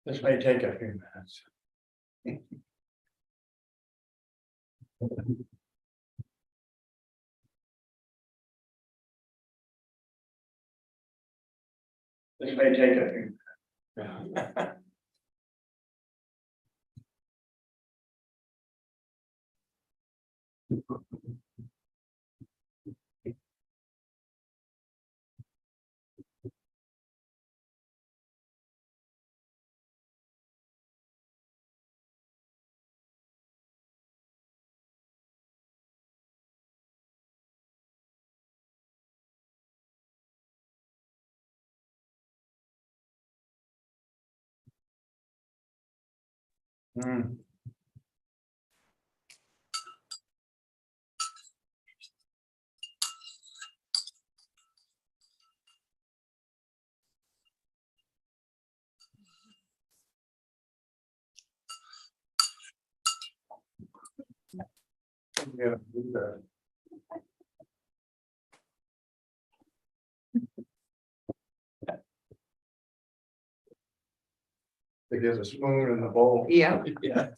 This may take a few minutes. This may take a few minutes. Yeah, do that. There's a spoon in the bowl. Yeah. Yeah.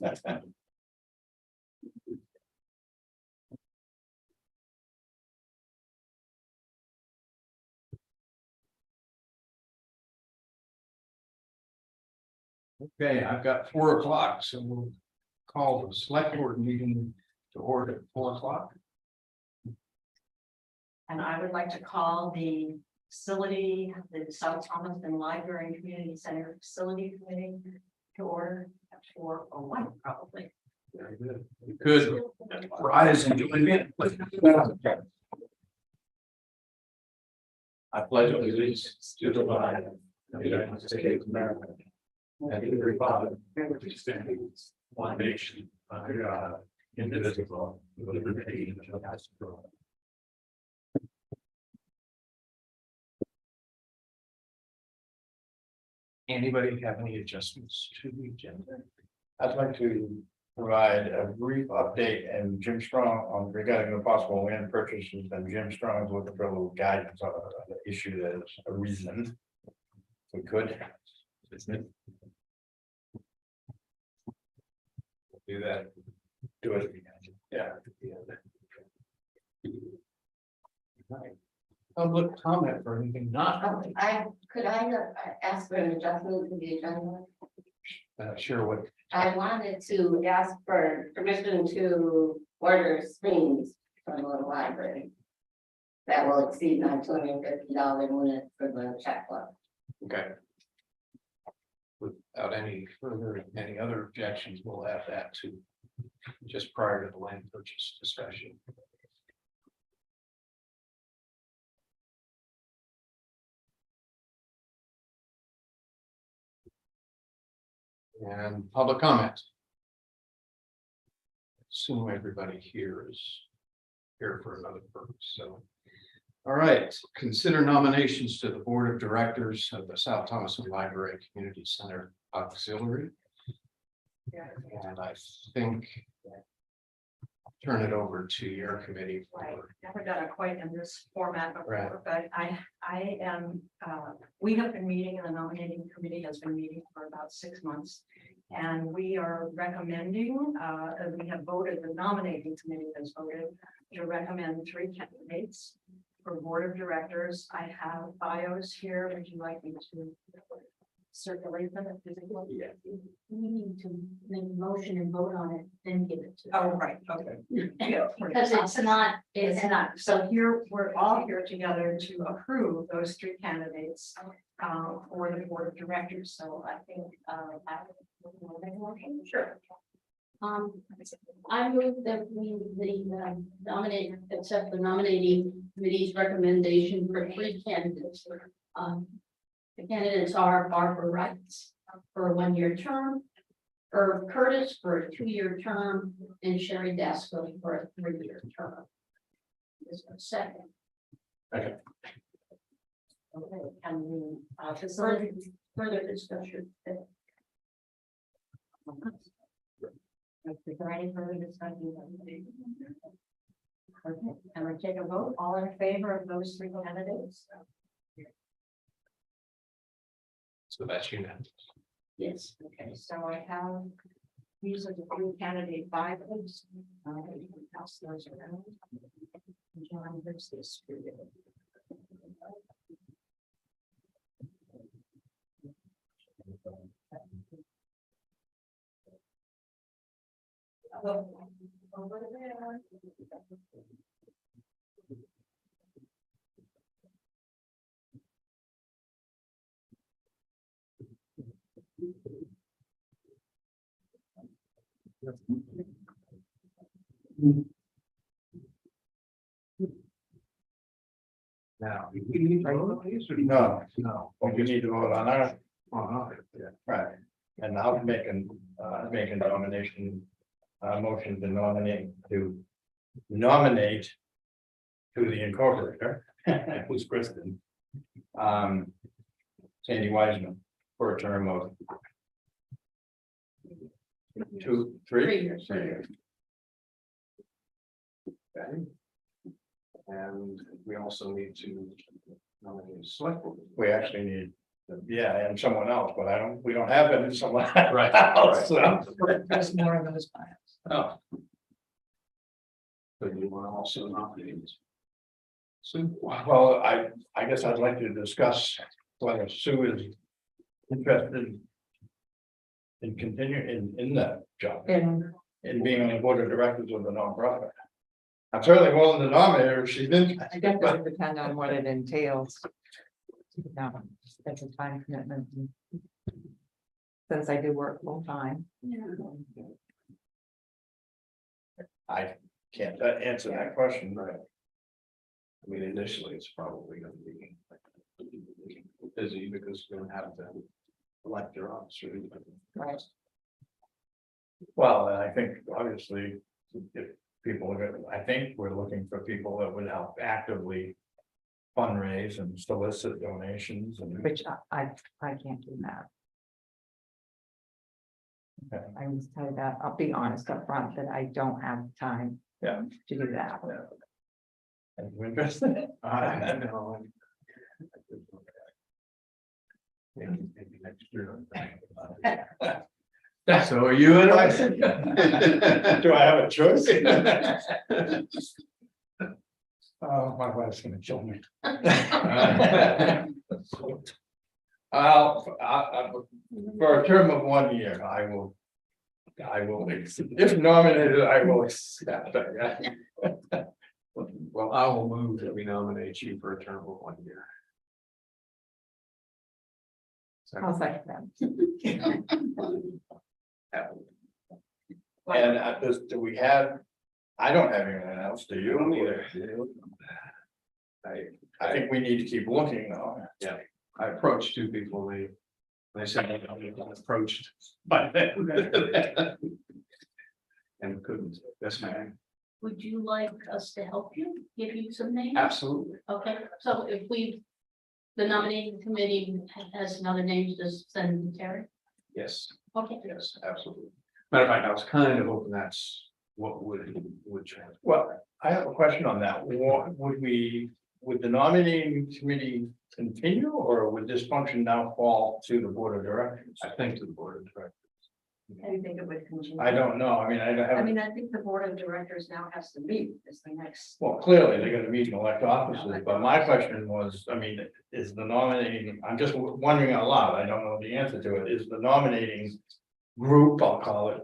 Okay, I've got 4 o'clock, so we'll call the select board meeting to order at 4 o'clock. And I would like to call the facility, the South Thomaston Library and Community Center Facility Committee to order at 4:01 probably. Very good. You could rise and join me. I pledge allegiance to the flag of the United States of America and to the republic which stands one nation under God, indivisible, with liberty and justice for all. Anybody have any adjustments to the agenda? I'd like to provide a brief update and Jim Strong regarding the possible land purchases, and Jim Strong's looking for a little guidance on the issue that is arisen. If we could. Do that. Do it. Yeah. Public comment for anything not. Could I ask for an adjustment to the agenda? Sure, what? I wanted to ask for permission to order screens from the library. That will exceed my $250 limit for the checkbook. Okay. Without any other objections, we'll add that to just prior to the land purchase discussion. And public comment. Assume everybody here is here for another purpose, so. All right, consider nominations to the Board of Directors of the South Thomaston Library Community Center Auxiliary. And I think I'll turn it over to your committee. Right, never done it quite in this format before, Right. but I am, we have been meeting, and the nominating committee has been meeting for about 6 months. And we are recommending, we have voted, the nominating committee has voted to recommend 3 candidates for board of directors. I have bios here. Would you like me to circulate them? Yeah. We need to make a motion and vote on it, then give it to. Oh, right, okay. Because it's not. It's not, so here, we're all here together to approve those 3 candidates for the board of directors, so I think sure. I move that we nominate, accept the nominating committee's recommendation for 3 candidates. The candidates are Barbara Wright for a 1-year term, Irv Curtis for a 2-year term, and Sherry Dasco for a 3-year term. Is there a second? Okay. Okay, and Further discussion. is there any further discussion? Okay, and I take a vote, all in favor of those 3 candidates? So that's unanimous. Yes. Okay, so I have, these are the three candidate bios. You can pass those around. John, here's this for you. Over there. Now, do we need to vote on these or No. No. Well, we need to vote on that, Oh, no, yeah. right, and I'll make a nomination, motion to nominate to the incorporator, who's Kristen, Sandy Wiseman, for a term of 3 years. Okay. And we also need to nominate a select board. We actually need, yeah, and someone else, but we don't have it in someone Right. else, so. There's more of those bios. Oh. But you want to also nominate Sue? Well, I guess I'd like to discuss whether Sue is interested in continuing in that job, And in being on the board of directors of the nonprofit. I'm certainly willing to nominate her if she's in. I guess it would depend on what it entails. No, that's a time commitment. Since I do work full time. I can't answer that question, Right. I mean, initially, it's probably gonna be busy because you're gonna have to elect your officer. Right. Well, and I think obviously, if people are gonna, I think we're looking for people that would help actively fundraise and solicit donations and. Which I can't do that. Okay. I will tell you that, I'll be honest up front that I don't have time. Yeah. To do that. And we're interested. I know. Maybe next year. So are you interested? Do I have a choice? Oh, my wife's gonna kill me. For a term of 1 year, I will, if nominated, I will accept it. Well, I will move that we nominate you for a term of 1 year. I'll second that. And do we have, I don't have anything else, do you? Either. I think we need to keep looking though. Yeah, I approached two people, they said they got approached by them. And couldn't, yes, ma'am, Would you like us to help you, give you some names? absolutely, Okay, so if the nominating committee has another names, just send them to Terry. yes, Okay. yes, absolutely. Matter of fact, I was kind of hoping that's what would transpire. Well, I have a question on that. Would the nominating committee continue or would this function now fall to the board of directors? I think to the board of directors. I think it would continue. I don't know. I mean, I I haven't, mean, I think the board of directors now has to meet as the next. well, clearly they're gonna meet and elect officers, but my question was, I mean, is the nominating, I'm just wondering out loud, I don't know the answer to it, is the nominating group, I'll call it.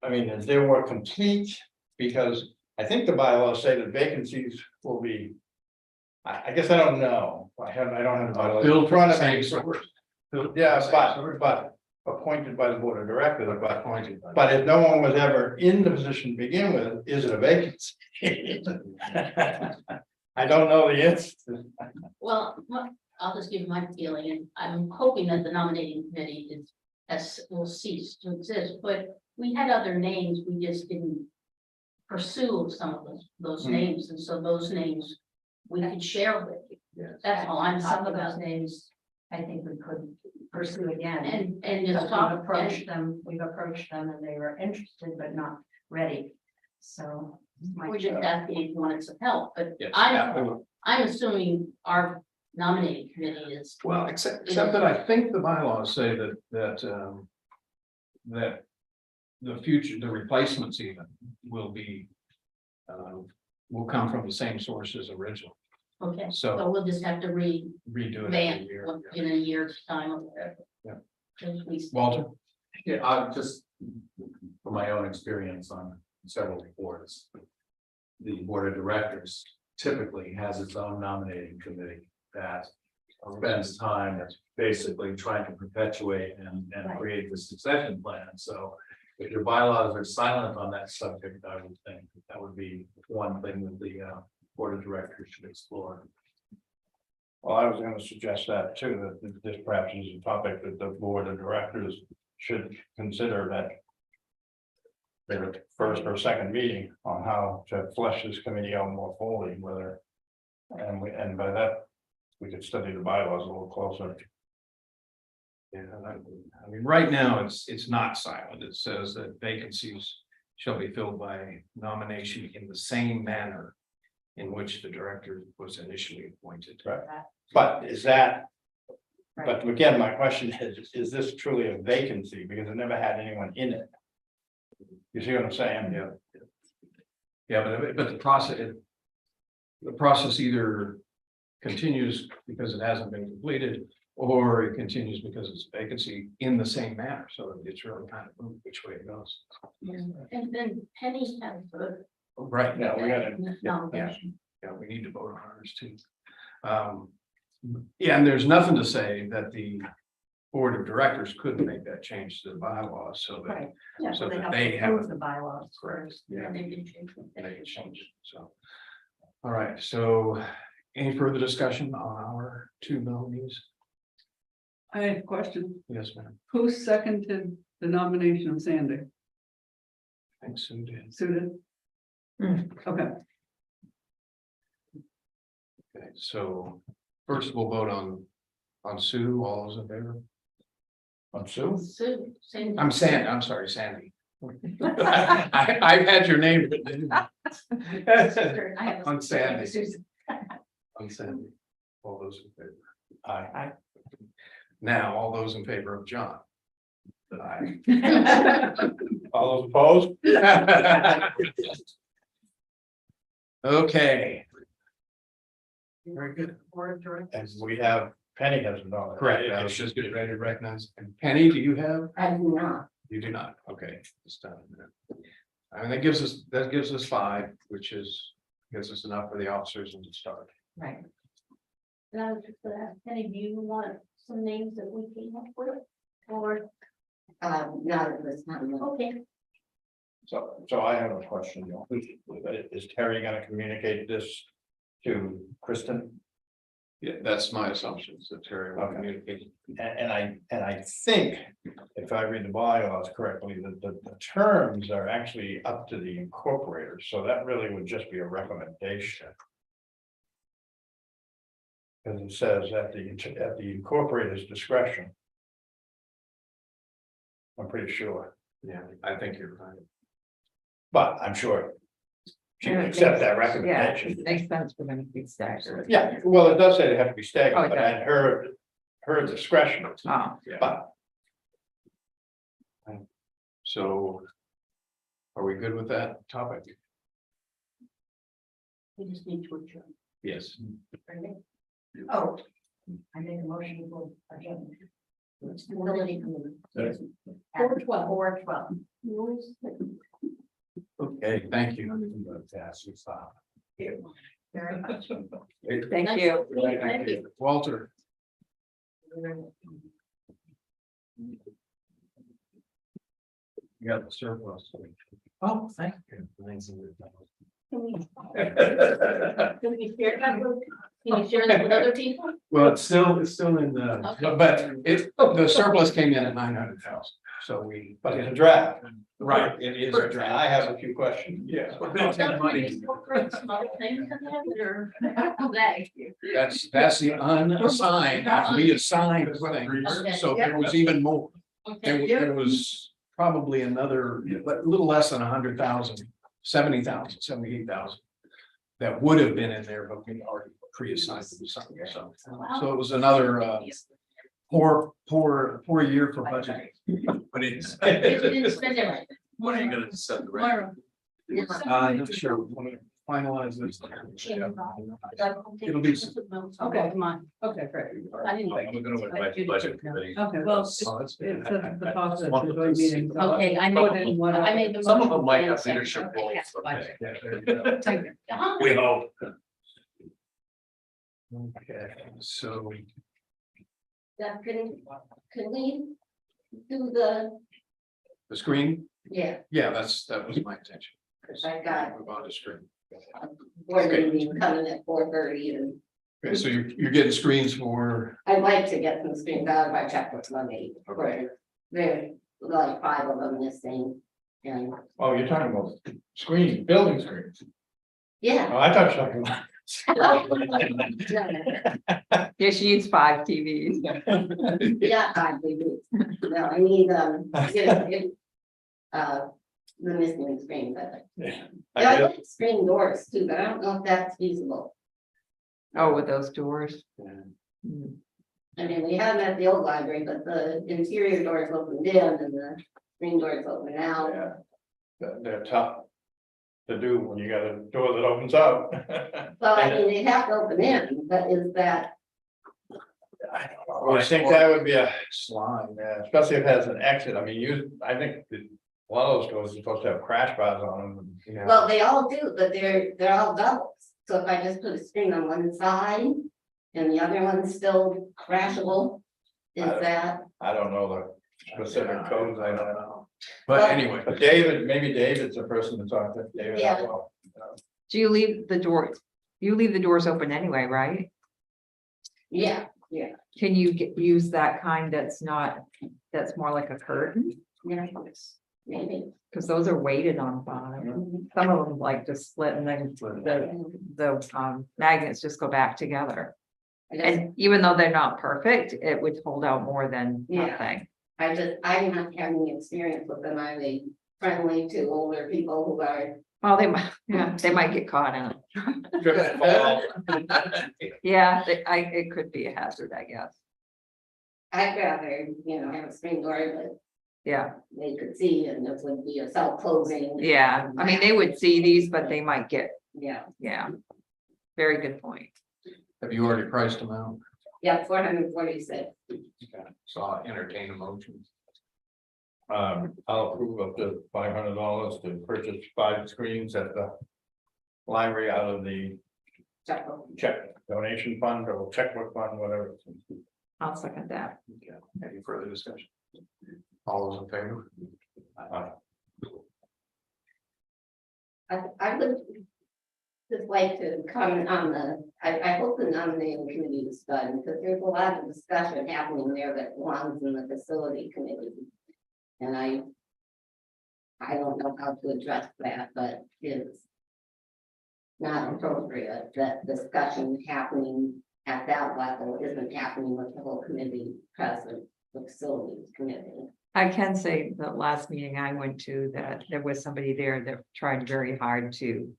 I mean, is their work complete? Because I think the bylaws say that vacancies will be. I guess I don't know. I don't have the bylaws. Bill Trying to same make- source. Yeah, but appointed by the board of directors, but Appointed. but if no one was ever in the position to begin with, is it a vacancy? I don't know the answer. Well, I'll just give my feeling, and I'm hoping that the nominating committee will cease to exist, but we had other names, we just didn't pursue some of those names, and so those names we could share with you. Yes. That's all I'm Some talking of those about. names, I think we could pursue again. And Because just talk, we've approached them and they were interested but not ready. So. we're just asking if you wanted some help, but Yes, I'm assuming our nominating committee is. Well, except that I think the bylaws say that the replacements even will be. Will come from the same source as original, Okay, so so we'll just have to redo it every revamp year. in a year's time or whatever. Yeah. As we- Walter? Yeah, I just, from my own experience on several boards. The board of directors typically has its own nominating committee that spends time basically trying to perpetuate and Right. create the succession plan, so. If your bylaws are silent on that subject, I would think that would be one thing that the board of directors should explore. Well, I was gonna suggest that too, that this perhaps is a topic that the board of directors should consider that. Their first or second meeting on how to flesh this committee out more fully, whether. And by that, we could study the bylaws a little closer. Yeah, I mean, right now, it's not silent. It says that vacancies shall be filled by nomination in the same manner in which the director was initially appointed. Right. But is that, Right. but again, my question is this truly a vacancy? Because it never had anyone in it. You see what I'm saying? Yeah. Yeah, but the process either continues because it hasn't been completed, or it continues because it's a vacancy in the same manner, so it's really kind of moved which way it goes. And then Penny has the. Right, Yeah, we gotta, Nomination. yeah, we need to vote on ours too. Yeah, and there's nothing to say that the board of directors couldn't make that change to the bylaws, so that Right, yeah, So so they that have they to have- approve the bylaws first. Yeah. They can change it. they can change it, so. All right, so any further discussion on our two nominees? I have a question. Yes, ma'am. Who seconded the nomination of Sandy? Thanks, Sue did. Suited? Okay, Okay, so first we'll vote on Sue, all those in favor? on Sue? Sue, same. I'm sorry, Sandy. I've had your name written. I have a- On Sandy. Susan. On Sandy, all those in favor. Aye. Now, all those in favor of John. Aye. All those opposed? Okay. Very good. Board of directors. And we have, Penny has not. Correct. I was just getting ready to recognize. And Penny, do you have? I do not. You do not. Okay. Just a minute. I mean, that gives us 5, which gives us enough for the officers and to start. Right. And I was just gonna ask Penny, do you want some names that we came up with? Or, not at this time. Okay. So I have a question, you know, is Terry gonna communicate this to Kristen? Yeah, that's my assumptions that Terry will Okay. communicate. And I think, if I read the bylaws correctly, that the terms are actually up to the incorporators, so that really would just be a recommendation. Because it says at the incorporator's discretion. I'm pretty sure, Yeah, I think you're right. but I'm sure. She can accept that Yeah, recommendation. it makes sense for them to be staggered. Yeah, well, it does say they have to be Oh, staggered, it but does. at her discretion, Oh, but So. Are we good with that topic? We just need to adjourn. Yes. Oh, I made a motion for adjournment. Stability committee. At 4:12. Okay, thank you. Very much. thank you. Thank you. Walter. You got the surplus. Oh, thank you. Can we share that with, can you share that with other people? Well, it's still in the, Okay. but the surplus came in at 900,000, so we. but it's a draft. Right, it is a And draft. I have a few questions. Yeah. Some other things in that, or- That. That's the unassigned, we assigned things, so there was even more. Okay. There was probably another, but a little less than 100,000, 70,000, 78,000. That would have been in there, but we already pre-assigned to something, so it was another, poor year for budget. But it's, You didn't spend it. what are you gonna set the record? Myra, I'm not sure, when we finalize this. It'll be. okay, come on, okay, great. I didn't. I'm gonna invite the budget committee. Okay, well, it Oh, that's says good. the cost of the joint meeting. so Okay, I put made, in what I made the. Some of them might motion have and leadership second. roles. Okay, someday. Yeah, there you go. Uh-huh. We hope. Okay, so That can we do the, the screen, yeah, yeah, that was my intention. I got Move on to screen. board meeting coming at 4:30 and Okay, so you're getting screens for, I'd like to get some screens out of our checkbook money. There's like 5 of them missing. And Oh, you're talking about screen, building screens. yeah. Oh, I thought you were talking about. Yeah, she needs 5 TVs. Yeah, I do. No, I need, the missing screen, but. Yeah. Yeah, I like screen doors too, but I don't know if that's feasible. Oh, with those doors. yeah, Mm. I mean, we have them at the old library, but the interior doors opened in and the screen doors open out. Yeah. They're tough to do when you got a door that opens up. Well, I mean, they have to open in, but is that, I don't know. I think that would be a slide. Yeah, especially if it has an exit, I mean, I think that a lot of those doors are supposed to have crash bars on them. Yeah. well, they all do, but they're all doubles. So if I just put a screen on one side and the other one's still crashable, is that, I don't know the specific codes, I don't know. But anyway, But David, maybe David's the person to talk to, David. Yeah. Well, Do you leave the doors? You leave the doors open anyway, right? yeah, Can you use that kind that's not, that's more like a curtain? yeah, maybe. Because those are weighted on the bottom. Some of them like just split and then the magnets just go back together. I just, And even though they're not perfect, it would hold out more than Yeah. nothing. I'm not having experience with them. Are they friendly to older people who are, Well, they might, yeah, they might get caught in it. Yeah, it could be a hazard, I guess. I'd rather, have a screen door that Yeah, they could see and it would be a self-closing. yeah. I mean, they would see these, but they might get, Yeah, yeah. Very good point. have you already priced them out? yeah, 446. So I'll entertain a motion. I'll approve up to $500 to purchase 5 screens at the library out of the Checkbook. check donation fund or checkbook fund, whatever. I'll second that. Okay, any further discussion? All those in favor? I would just like to comment on I hope the nominating committee is done, because there's a lot of discussion happening there that belongs in the facility committee. And I don't know how to address that, but it's not appropriate that discussion happening at that level isn't happening with the whole committee present, the facilities committee. I can say the last meeting I went to that there was somebody there that tried very hard to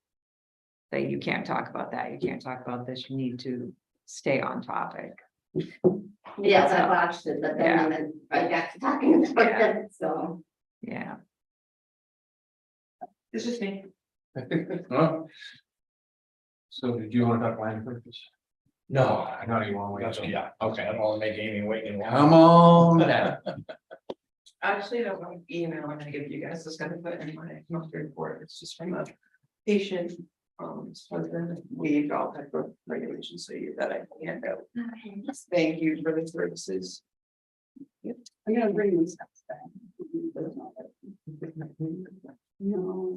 say, you can't talk about that, you can't talk about this, you need to stay on topic. Yes, I watched it, but Yeah. then I got to talking about Yeah. it, so. Yeah, This is me. Huh? So did you want to talk land purchase? No, I know you want to that's, wait. yeah, okay, I don't want to make Amy wait any longer. Come on down. Actually, I don't want to email I'm gonna give you guys, it's gonna put in my monthly report, it's just from a patient. So then waived all type of regulations, so you that I can go. Thank you for the services. I'm gonna bring these steps back. No,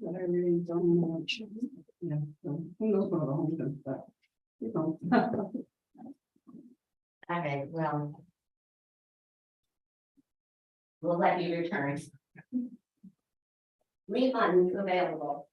but I really don't know. Yeah, so who knows what the home does, but, you know. Okay, well. We'll let you return. Refunds available.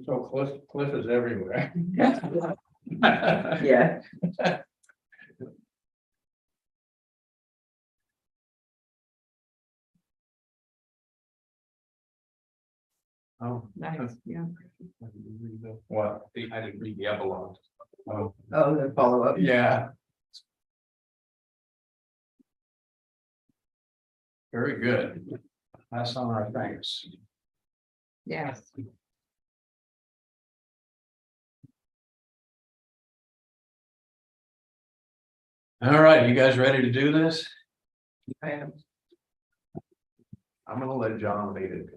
So Cliff is everywhere. Yeah. Oh. Nice, yeah. What? I didn't read the epilogue. Oh, Oh, the follow-up. yeah. Very good. Pass on our thanks. Yes. All right, you guys ready to do this? I am. I'm gonna let John lead it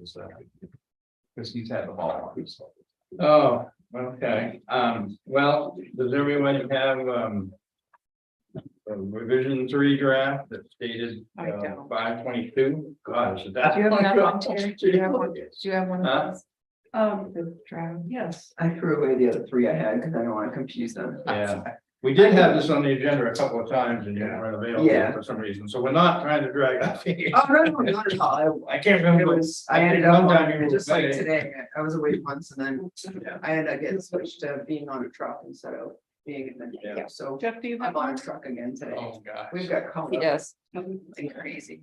because he's had the ball. Oh, okay, well, does everyone have, a revision 3 draft that's dated I don't. 5/22? Gosh, is that? Do you have another one, Terry? Do you have one? Do you have one Huh? of those? The draft. Yes, I threw away the other 3 I had because I don't want to confuse them. Yeah, we did have this on the agenda a couple of times and you weren't available Yeah. for some reason, so we're not trying to drag out. Oh, no, no, not at all. I can't It remember. was, I ended up, Sometime you were just like away. today, I was away once and then Yeah. I ended up getting switched to being on a truck instead of being in the, Yeah. so Jeff, do you I'm on a truck again today. Oh, gosh. We've got caught He up does. like crazy.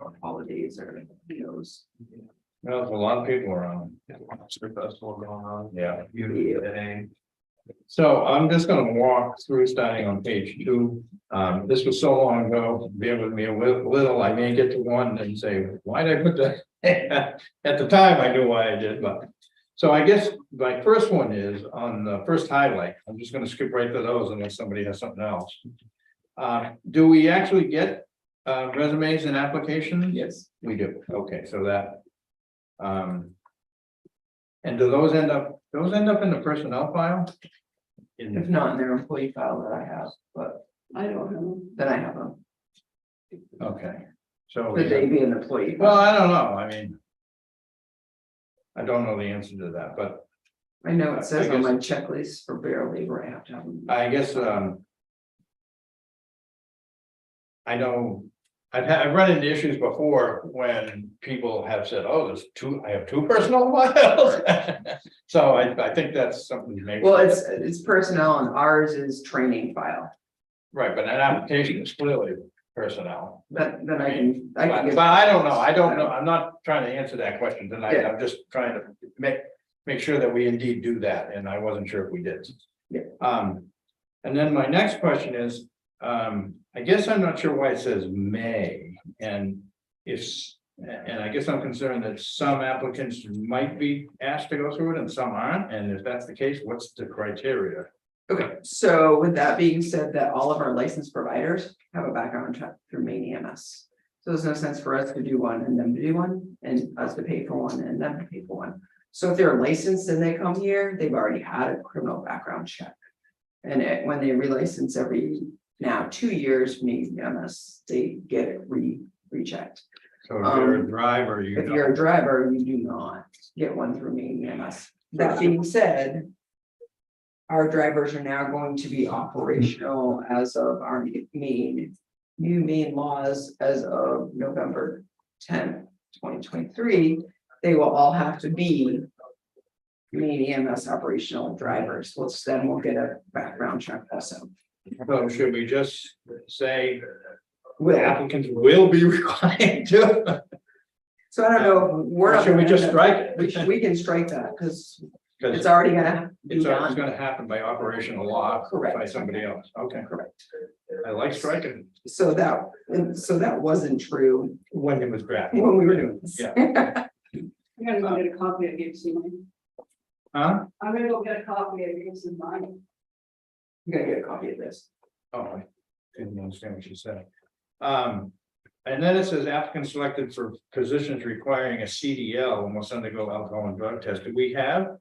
Or holidays or who knows. Well, there's a lot of people around. Monster festival going on. Yeah. Beautiful day. So I'm just gonna walk through starting on page 2. This was so long ago, bear with me a little, I may get to 1 and say, why did I put that? At the time, I knew why I did, but. So I guess my first one is on the first highlight. I'm just gonna skip right to those unless somebody has something else. Do we actually get resumes and applications? Yes. We do, okay, so that. And do those end up in the personnel file? If not in their employee file that I have, but I don't know. then I have them. Okay, so. Could they be an employee? Well, file? I don't know, I mean. I don't know the answer to that, but I know it says I on guess- my checklist for bare labor, I have to have them. I guess, I know, I've run into issues before when people have said, oh, I have 2 personal files. So I think that's something to make. Well, it's personnel and ours is training file, Right, but an application is clearly personnel. but then I can But get. I don't know, I'm not trying to answer that question tonight, Yeah. I'm just trying to make sure that we indeed do that, and I wasn't sure if we did. Yeah. And then my next question is, I guess I'm not sure why it says may, and I guess I'm concerned that some applicants might be asked to go through it and some aren't, and if that's the case, what's the criteria? Okay, so with that being said, that all of our licensed providers have a background check through Maine EMS. So there's no sense for us to do one and them to do one, and us to pay for one and them to pay for one. So if they're licensed and they come here, they've already had a criminal background check. And when they relicense every now 2 years, Maine EMS, they get it rechecked. So if you're a driver, you If know. you're a driver, you do not get one through Maine EMS. That being said, our drivers are now going to be operational as of our new Maine laws as of November 10th, 2023. They will all have to be Maine EMS operational drivers, which then we'll get a background check also. So should we just say Well, applicants will be required to? so I don't know, we're not. Should we just gonna- strike it? We can strike that because Because it's already gonna be it's always done. gonna happen by operational law Correct. by somebody else. Okay, Correct. I like striking So that wasn't true when it was drafted. when we were doing this. Yeah. I'm gonna go get a copy of Gabe's mine. Huh? I'm gonna go get a copy of Gabe's mine. I'm gonna get a copy of this. Oh, I didn't understand what you said. And then it says applicants selected for positions requiring a CDL must undergo alcohol and drug test. Do we have?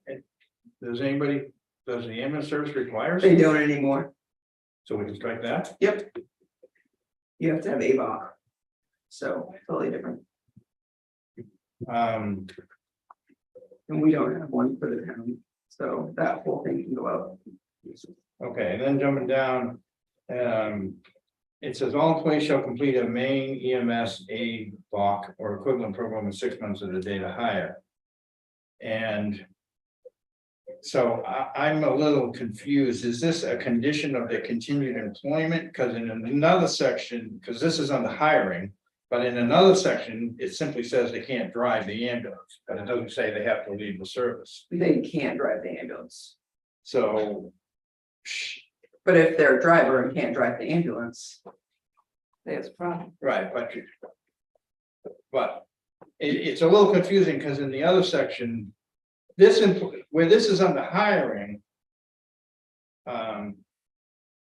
Does anybody does the ambulance service require? They don't anymore. So we can strike that? Yep. You have to have AVOC. So totally different. Um, And we don't have one for the town. So that whole thing can go out. okay, and then jumping down. It says all employees shall complete a main EMS AVOC or equivalent program in 6 months of the date of hire. And so I'm a little confused. Is this a condition of their continued employment? Because in another section, because this is on the hiring, but in another section, it simply says they can't drive the ambulance, but it doesn't say they have to leave the service. They can't drive the ambulance. So, But if they're a driver and can't drive the ambulance, There's a problem. right, but it's a little confusing because in the other section, where this is under hiring.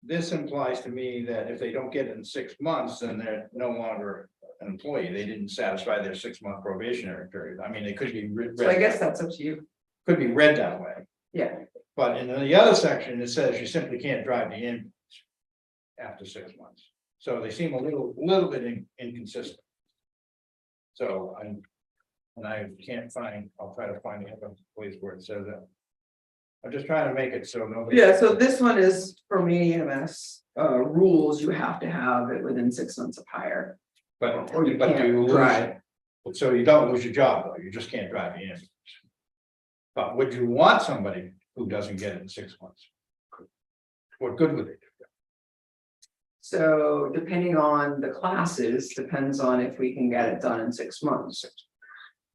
This implies to me that if they don't get it in 6 months, then they're no longer an employee. They didn't satisfy their 6-month probationary period. I mean, it could be so I guess that's up to you. could be read that way. Yeah, But in the other section, it says you simply can't drive the ambulance after 6 months. So they seem a little bit inconsistent. So I can't find, I'll try to find the other place where it says that. I'm just trying to make it so nobody. yeah, so this one is for me EMS, rules, you have to have it within 6 months of hire. But Or you but can't you lose, drive. so you don't lose your job, though, you just can't drive the ambulance. But would you want somebody who doesn't get it in 6 months? What good would they do? So depending on the classes, depends on if we can get it done in 6 months.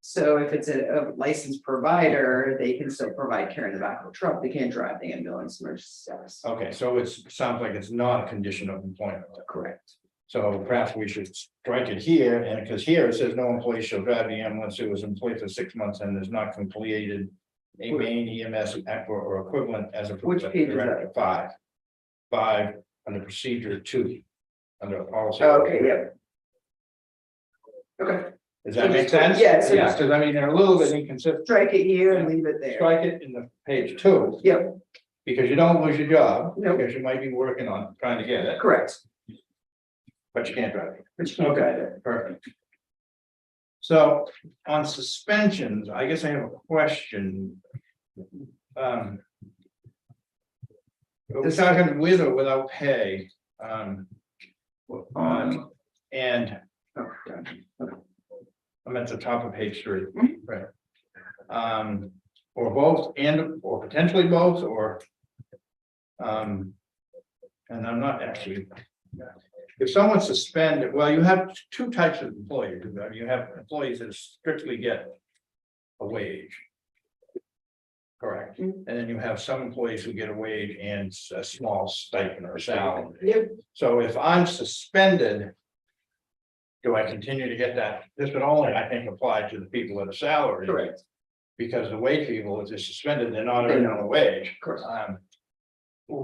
So if it's a licensed provider, they can still provide care in the back of a truck, they can't drive the ambulance emergency status. Okay, so sounds like it's not a condition of employment. Correct. So perhaps we should strike it here, and because here it says no employee shall drive the ambulance who was employed for 6 months and has not completed a main EMS or equivalent as a. Which page is that? Directive 5 under procedure 2. Under policy. Okay, yep. Okay, Does that make sense? Yeah, so Yeah, just- because I mean, they're a little bit inconsistent. strike it here and leave it there. Strike it in the page 2, Yep, because you don't lose your job, Nope. because you might be working on trying to get it, correct, but you can't drive it. but you can't drive it. Perfect. So on suspensions, I guess I have a question. We're talking with or without pay. And Oh, gotcha. I'm at the top of page 3, Mhm. right? Or both or potentially both or. And I'm not actually. If someone's suspended, well, you have 2 types of employees. You have employees that strictly get a wage. Correct. Mhm. And then you have some employees who get a wage and a small stipend or salary. Yep, So if I'm suspended. Do I continue to get that? This would only, I think, apply to the people at a salary. correct, Because the wage people, if they're suspended, they're not earning a wage. correct.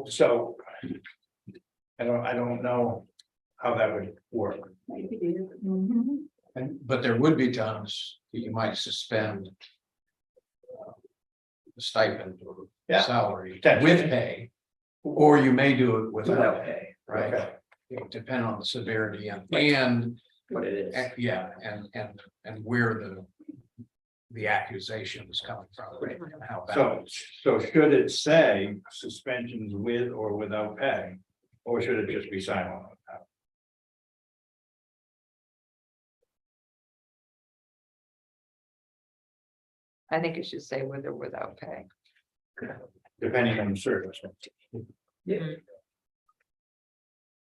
So. I don't know how that would work. But there would be times that you might suspend. The stipend or Yeah. salary Potentially. with pay. Or you may do it without Without pay, pay, right? Okay. It would depend on the severity and what it is. yeah, and where the accusation is coming from. Right. And how So, bad. so should it say suspensions with or without pay? Or should it just be silent? I think it should say with or without pay. Depending on the service.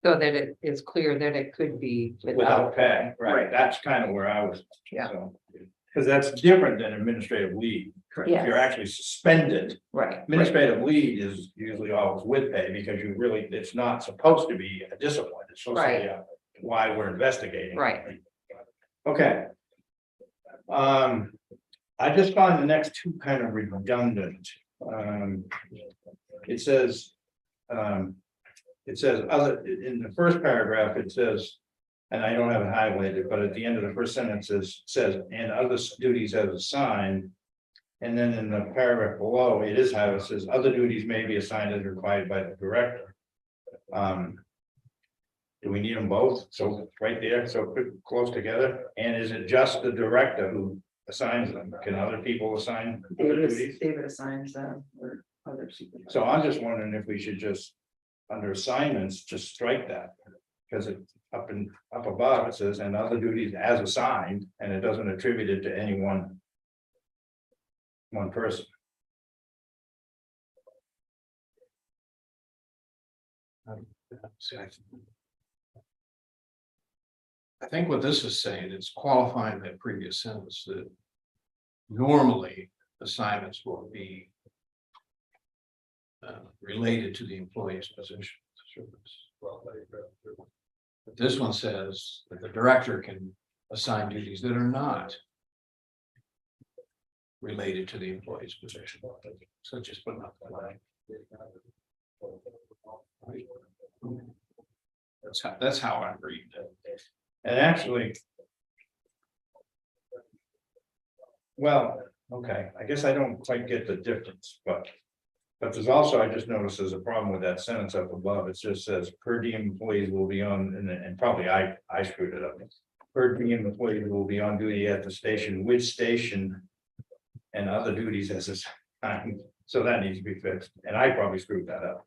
So that it is clear that it could be Without without. pay, right, Right. that's kind of where I was. Yeah. Because that's different than administrative leave. Correct. Yeah. You're actually suspended. Right, Administrative leave is usually always with pay because you really, it's not supposed to be a discipline. It's supposed to be why we're investigating. right. Okay. I just find the next 2 kind of redundant. It says other, in the first paragraph, it says, and I don't have it highlighted, but at the end of the first sentence says, and other duties as assigned. And then in the paragraph below, it is how it says, other duties may be assigned as required by the director. Do we need them both? So right there, so close together, and is it just the director who assigns them? Can other people assign other duties? David assigns or other supervisors. So I'm just wondering if we should just, under assignments, just strike that. Because it up above, it says, and other duties as assigned, and it doesn't attribute it to any one person. See, I think what this is saying is qualifying that previous sentence that normally assignments will be related to the employee's position. But this one says that the director can assign duties that are not related to the employee's position. So just put up the line. That's how I read it. And actually. Well, okay, I guess I don't quite get the difference, but. But there's also, I just noticed there's a problem with that sentence up above. It just says per diem employees will be on, and probably I screwed it up. Per diem employees will be on duty at the station, which station. And other duties as assigned, so that needs to be fixed, and I probably screwed that up.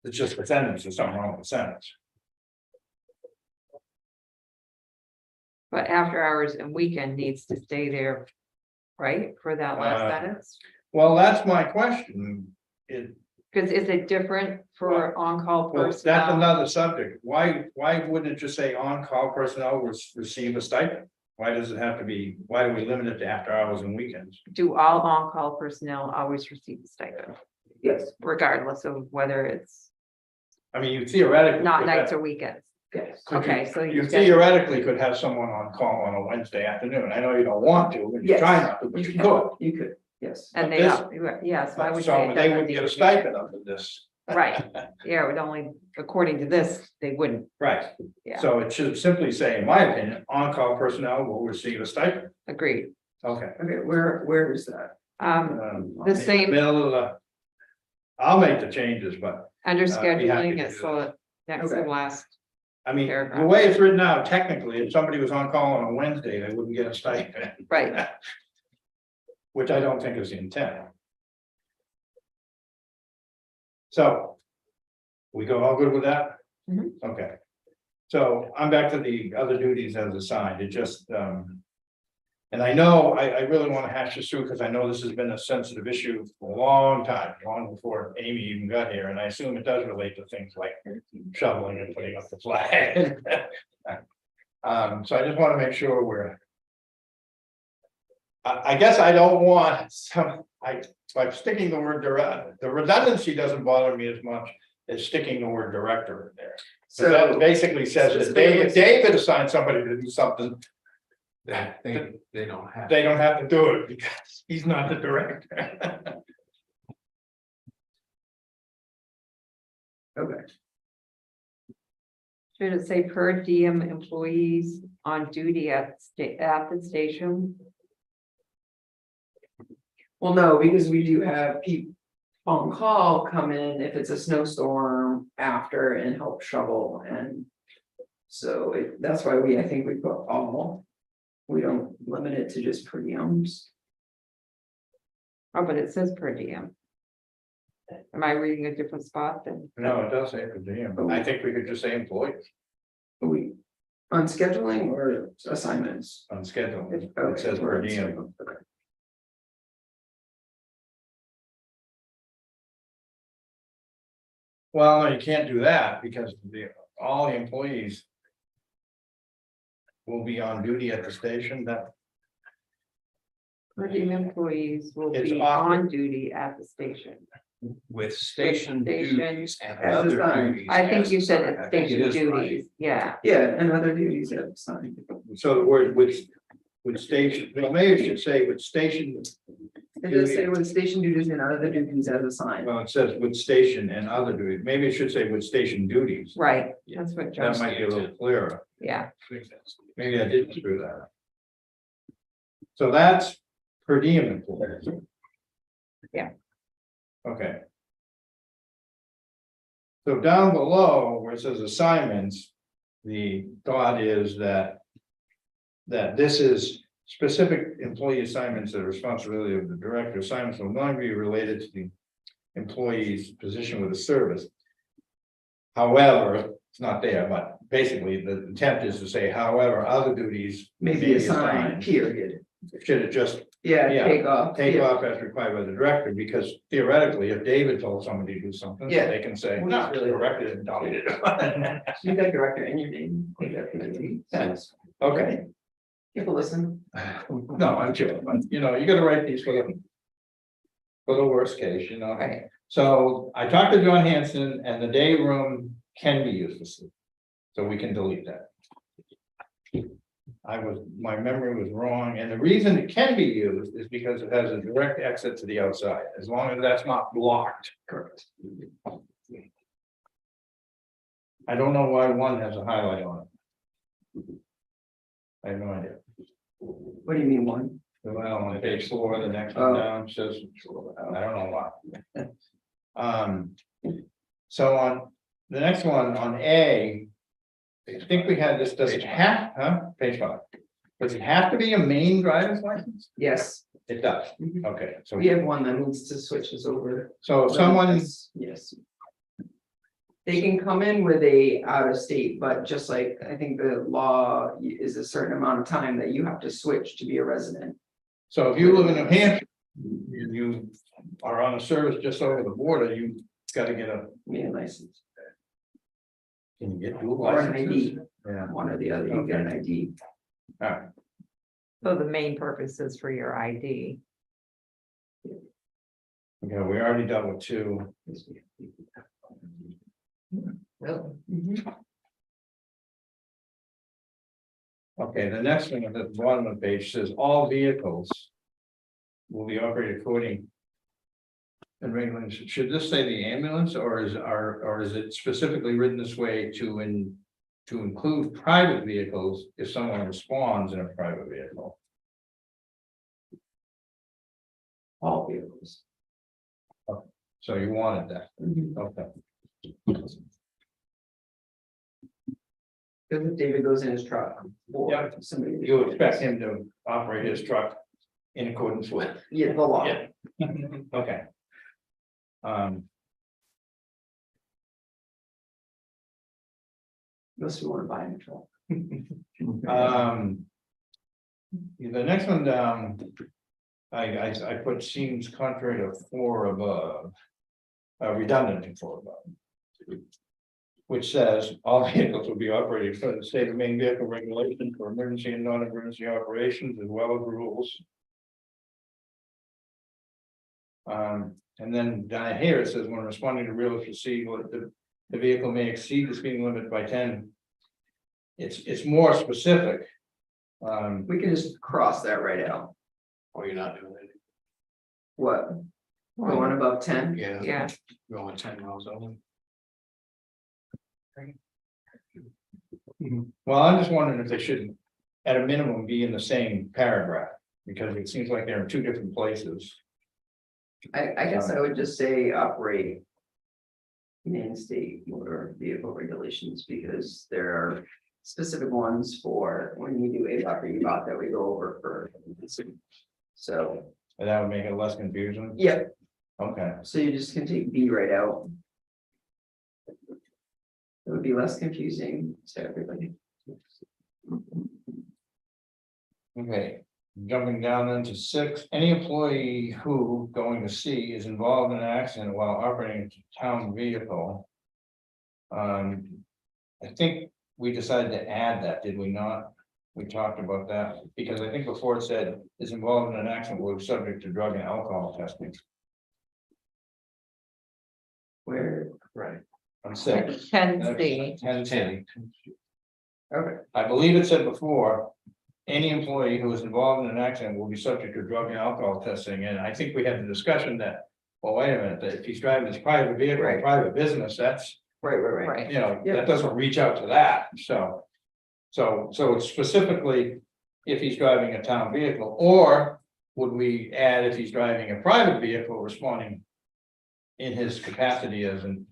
It's just the sentence, there's something wrong with the sentence. But after hours and weekend needs to stay there, right, for that last sentence? Well, that's my question. Because is it different for on-call Well, that's personnel? another subject. Why wouldn't it just say on-call personnel receive a stipend? Why does it have to be, why do we limit it to after hours and weekends? Do all on-call personnel always receive a stipend, Yes, regardless of whether it's I mean, you theoretically. not could nights have- or weekends? yes. Okay, so You you theoretically could have someone on call on a Wednesday afternoon. I know you don't want to, and you Yes. try not to, but you could. You could, yes. and but they, this- yes, I would say. So it they doesn't wouldn't need get a to be- stipend under this. Right, yeah, it would only, according to this, they wouldn't, Right. Yeah. So it should simply say, in my opinion, on-call personnel will receive a stipend. agreed. Okay. Okay, where is that? The same- Middle of the. I'll make the changes, but Under be happy scheduling, to it's do so next Okay. to last, I mean, the Paragraph. way it's written out, technically, if somebody was on call on a Wednesday, they wouldn't get a stipend. right, Which I don't think is the intent. So. We go all good with that? Mhm. Okay. So I'm back to the other duties as assigned, it just, and I know, I really want to hash this through, because I know this has been a sensitive issue for a long time, long before Amy even got here, and I assume it does relate to things like shoveling and putting up the flag. So I just want to make sure we're. I guess I don't want some, by sticking the word direct, the redundancy doesn't bother me as much as sticking the word director in there. So that basically says that if David assigned somebody to do something, They don't have. they don't have to do it because he's not the director. Okay, should it say per diem employees on duty at the station? well, no, because we do have people on call come in if it's a snowstorm after and help shovel and. So that's why I think we put all. We don't limit it to just per diems. Oh, but it says per diem. Am I reading a different spot then? No, it does say per diem, but I think we could just say employees We, on scheduling or assignments? on schedule. It Okay, says we're per on diem. schedule, okay. Well, no, you can't do that because all the employees. Will be on duty at the station, that, Per diem employees will It's be awkward. on duty at the station. With station Station duties and as other assigned. duties. I think as you said assigned. it's I think it station is right. duties, yeah. Yeah, and other duties that assigned. so the word with station, well, maybe it should say with station. It does say with station duties and other duties as assigned. Well, it says with station and other duties, maybe it should say with station duties, Right, that's what John, that might be a little clearer, yeah, maybe I didn't screw that up. So that's per diem employees, Yeah. Okay. So down below where it says assignments, the thought is that. That this is specific employee assignments, the responsibility of the director. Assignments will not be related to the employee's position with the service. However, it's not there, but basically the intent is to say, however, other duties. may Maybe be assigned, period. Should it just Yeah, Yeah, take off. take yeah. off as required by the director, because theoretically, if David told somebody to do something, Yeah. they can say, Well, no, that's the really- director didn't tell me to do it. You got director in your name. I think that makes sense. Okay, People listen. no, I'm sure, but you know, you gotta write these for the. For the worst case, you know, Right. so I talked to John Hanson and the day room can be used for sleep. So we can delete that. My memory was wrong, and the reason it can be used is because it has a direct exit to the outside, as long as that's not blocked. Correct. I don't know why one has a highlight on it. I have no idea. What do you mean one? Well, on page 4, the next Oh. one down says, I don't know why. So on the next one, on A. I think we had this, does it have, page 5. Does it have to be a main driver's license? Yes, It does, Mhm. okay, so, we have one that needs to switch us over. so if someone, Yes. They can come in with a out of state, but just like I think the law is a certain amount of time that you have to switch to be a resident. so if you live in New Hampshire. You are on a service just over the border, you gotta get a. Main license Can you get dual or an licenses? ID, Yeah, one or the other, you get an ID. alright, So the main purpose is for your ID. okay, we already dealt with 2. Really? Okay, the next thing at the bottom of the page says all vehicles. Will be operated according. And regulations, should this say the ambulance or is it specifically written this way to include private vehicles if someone responds in a private vehicle? All vehicles. So you wanted that, Mhm. okay, Because if David goes in his truck. Or Yeah. somebody. you expect him to operate his truck in accordance with. Yeah, the law. Yeah. Okay. Unless we want to buy a truck. The next one down. I put seems contrary to 4 above. Redundant to 4 above. Which says all vehicles will be operated for the state of Maine vehicle regulation for emergency and non-emergency operations as well as rules. And then down here it says when responding to real proceed, the vehicle may exceed the speeding limit by 10. It's more specific. We can just cross that right out. Or you're not doing it. What? Going above 10? Yeah. Yeah. Going 10 miles over. Well, I'm just wondering if they should, at a minimum, be in the same paragraph, because it seems like they're in 2 different places. I guess I would just say operate. Main state motor vehicle regulations, because there are specific ones for when you do ADOT or UDOT that we go over for. So, And that would make it less confusing. yeah, Okay, so you just can take B right out. It would be less confusing to everybody. okay. Jumping down into 6, any employee who going to C is involved in an accident while operating a town vehicle. I think we decided to add that, did we not? We talked about that, because I think before it said is involved in an accident will be subject to drug and alcohol testing. Where, Right. On 6. 10C. 10C. okay, I believe it said before, any employee who is involved in an accident will be subject to drug and alcohol testing, and I think we had the discussion that. Well, wait a minute, that if he's driving his private vehicle, Right. private business, that's, right. Right. you know, Yeah. that doesn't reach out to that, so. So it's specifically if he's driving a town vehicle, or would we add if he's driving a private vehicle responding in his capacity as and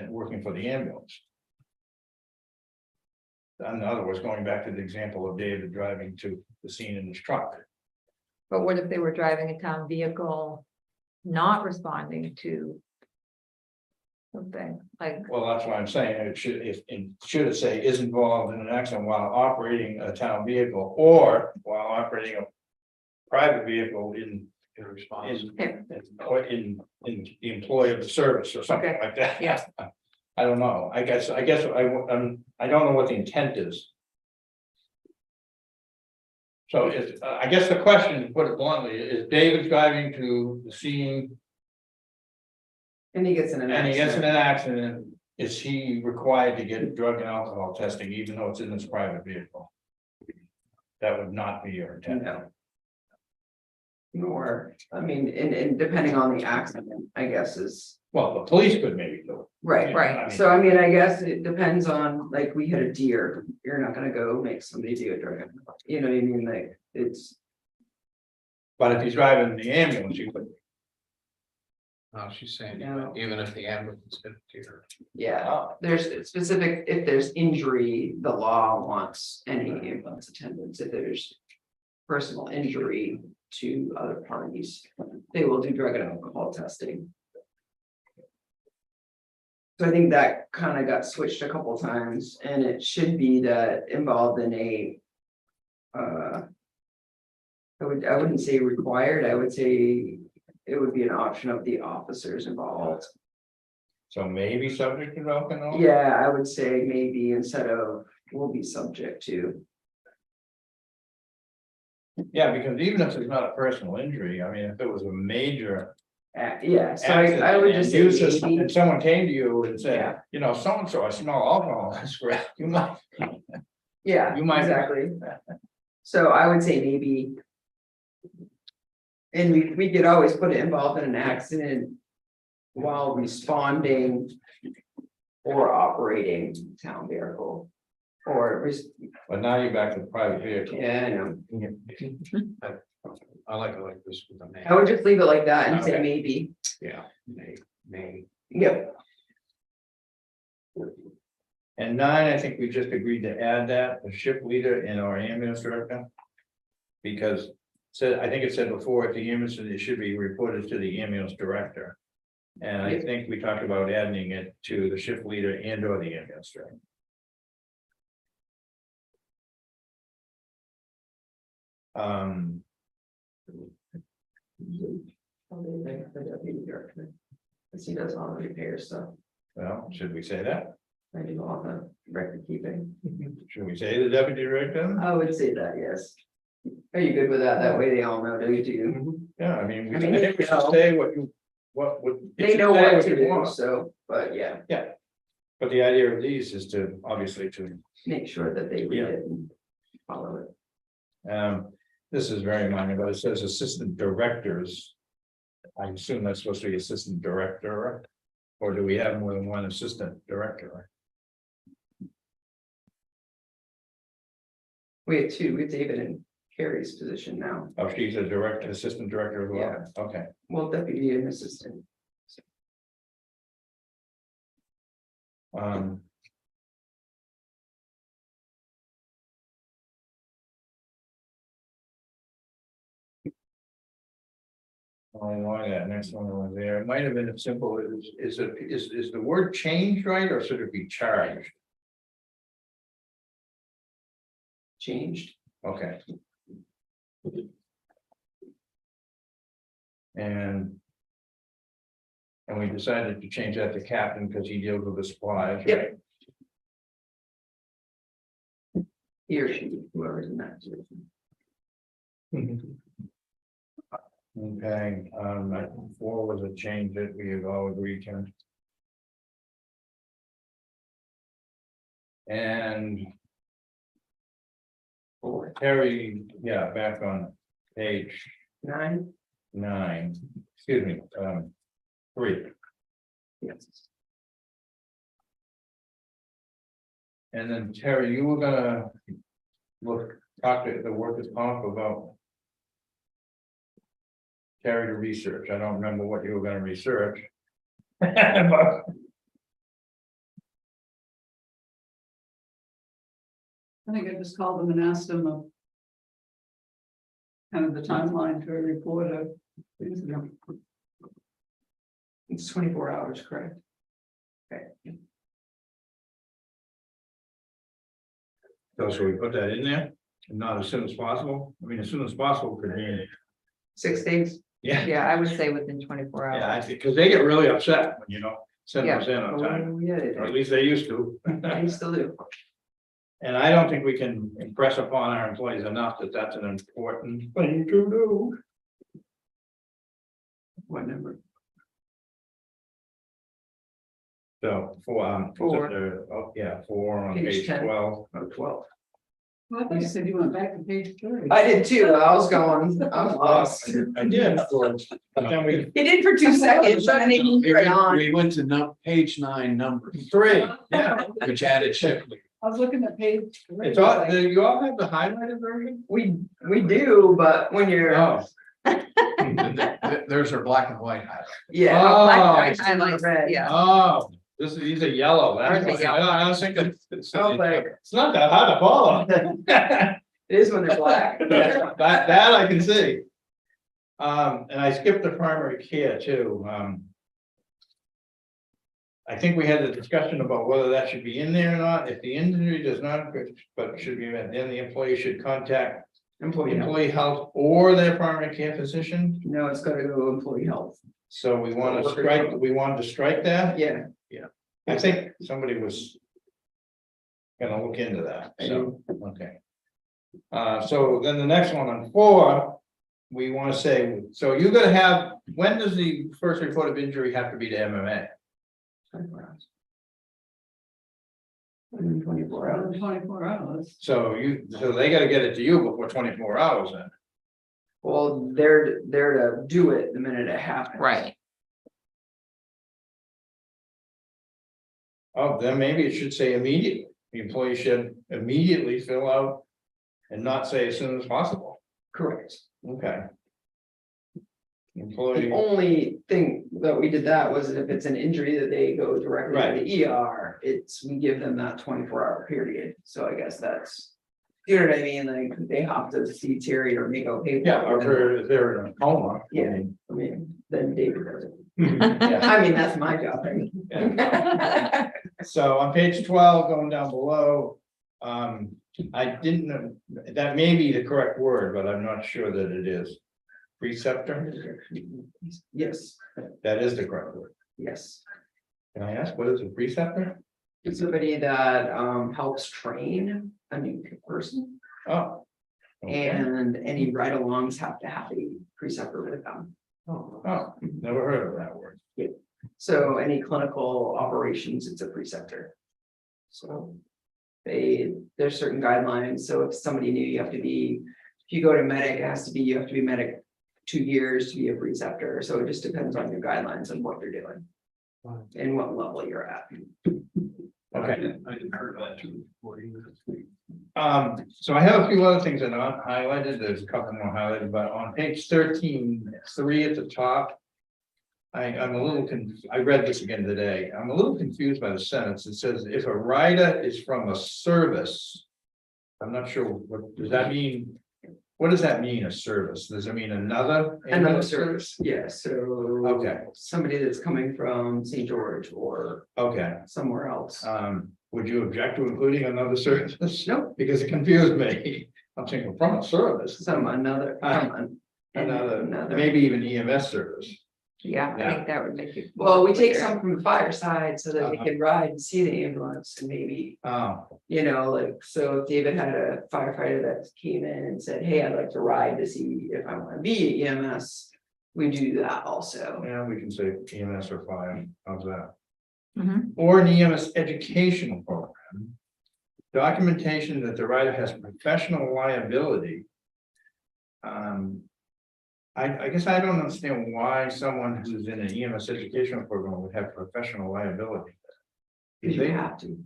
working for the ambulance? In other words, going back to the example of David driving to the scene in his truck. But what if they were driving a town vehicle, not responding to something like, Well, that's what I'm saying, it should it say is involved in an accident while operating a town vehicle or while operating a private vehicle in response. in the employ of the service or something Okay, like that. yeah. I don't know, I guess I don't know what the intent is. So it's, I guess the question, to put it bluntly, is David driving to the scene And he gets in an and he gets in accident. an accident, is he required to get drug and alcohol testing even though it's in his private vehicle? That would not be your intent. No. Nor, I mean, and depending on the accident, I guess is, Well, the police could maybe do it. right, I mean- so I mean, I guess it depends on, like, we hit a deer, you're not gonna go make somebody do a drug. You know what I mean, like, it's, But if he's driving the ambulance, you could. No, she's saying No. even if the ambulance hit a deer. yeah, there's specific, if there's injury, the law wants any ambulance attendants, if there's. Personal injury to other parties, they will do drug and alcohol testing. So I think that kind of got switched a couple times, and it should be that involved in a. I wouldn't say required, I would say it would be an option of the officers involved. So maybe subject to drug and alcohol? Yeah, I would say maybe instead of will be subject to. Yeah, because even if it's not a personal injury, I mean, if it was a major. Yeah, so I would just say accident, and maybe, and someone came to you and Yeah. said, you know, so and so, I smell alcohol, that's great, you might. yeah, You might- exactly. So I would say maybe. And we could always put it involved in an accident. While responding. Or operating town vehicle. Or, But now you're back to the private vehicle. yeah, I know, I like it like this with the name. I would just leave it like that and say Okay. maybe, Yeah, may. yep, And 9, I think we just agreed to add that, the ship leader and our ambulance director. Because I think it said before, if the ambulance, it should be reported to the ambulance director. And I think we talked about adding it to the shift leader and or the ambulance director. Cause he does all the repair stuff, Well, should we say that? I do all the record keeping, Should we say the deputy director? I would say that, yes. Are you good with that? That way they all know, do you do? Yeah, I mean, I mean, I think we should you know. say what would. it They should know say what to you do, want. so, but yeah, But the idea of these is to, obviously, to, make sure that they read Yeah. it and follow it. this is very minor, but it says assistant directors. I assume that's supposed to be assistant director, or do we have more than one assistant director? We have two, with David and Carrie's position now, Oh, she's a director, assistant director as well, okay. well, deputy and assistant. Um. Oh, why that next one was there, it might have been as simple as, is the word changed right, or should it be charged? Changed, Okay. And. And we decided to change that to captain because he deals with the supplies, right? Yep. He or she, whoever's in that position. Okay, I think 4 was a change that we had all agreed to. And. Terry, yeah, back on page 9, 9, excuse me, 3. yes, And then Terry, you were gonna talk to the workers' comp about. Carry to research. I don't remember what you were gonna research. But I think I just called them and asked them of kind of the timeline to report of things. It's 24 hours, correct? So should we put that in there? Not as soon as possible? I mean, as soon as possible could mean, 6 days. yeah, Yeah, I would say within 24 hours. yeah, I think, because they get really upset when you don't send those in on time, Oh, yeah, or at least they used to. I still do. And I don't think we can impress upon our employees enough that that's an important thing to do. What number? So, for, Four. oh, yeah, 4 on Page page 10. 12. Oh, 12. Well, I thought you said you went back to page 3. I did too. I was going, I'm lost. I did, George, but then we, He did for 2 seconds, and then he We right on. we went to page 9, number 3, yeah. which added Shipley. I was looking at page 3. It's all, do you all have the highlighted version? We do, but when you're, Oh. There's our black and white highlight. yeah. Oh. I Highlights, red. yeah. Oh, these are yellow, that's Ours are why. I was thinking, it's I was like, not that hard to follow. it is when they're black. That I can see. And I skipped the primary care too, I think we had a discussion about whether that should be in there or not, if the injury does not, but should be, then the employee should contact Employee health. employee health or their primary care physician. No, it's gotta go employee health. So we want to strike, we wanted to strike that. Yeah. I think somebody was gonna look into that, so, okay. So then the next one on 4, we want to say, so you're gonna have, when does the first report of injury have to be to MMA? 24 hours. Within 24 hours. 24 hours. So so they gotta get it to you before 24 hours then. Well, they're to do it the minute it happens. Right. Oh, then maybe it should say immediately, the employee should immediately fill out. And not say as soon as possible, Correct. okay. The Employee, only thing that we did that was if it's an injury that they go directly to the ER, we give them that 24-hour period. So I guess that's, you know what I mean? Like they have to see Terry or make okay. yeah, or if they're in a coma. Yeah. I mean, then David does it. Yeah. I mean, that's my job. So on page 12, going down below, I didn't know, that may be the correct word, but I'm not sure that it is. Preceptor, Yes, that is the correct word. yes. Can I ask, what is a preceptor? It's somebody that helps train a new person, Oh. okay. and any ride-alongs have to have a preceptor with them. Oh, never heard of that word. So any clinical operations, it's a preceptor. So there's certain guidelines, so if somebody new, you have to be, if you go to medic, it has to be, you have to be medic 2 years to be a preceptor, so it just depends on your guidelines and what you're doing. And what level you're at. Okay. I didn't heard of that too before either. So I have a few other things that aren't highlighted, there's a couple more highlighted, but on page 13, 3 at the top. I'm a little I read this again today, I'm a little confused by the sentence, it says if a rider is from a service. I'm not sure, what does that mean? What does that mean, a service? Does it mean another? Another service, yeah, so. Okay. Somebody that's coming from St. George or Okay, somewhere else. would you object to including another service? Nope. Because it confused me, I'm thinking from a service. Another, Another, maybe even EMS service. Yeah, I Yeah. think that would make it. well, we take some from the fireside so that we can ride and see the ambulance and maybe, Oh, like, so if David had a firefighter that came in and said, hey, I'd like to ride to see if I want to be EMS. We do that also. yeah, we can say EMS or fire, how's that? Mhm. Or an EMS educational program. Documentation that the rider has professional liability. I guess I don't understand why someone who's in an EMS educational program would have professional liability. Because They you have to.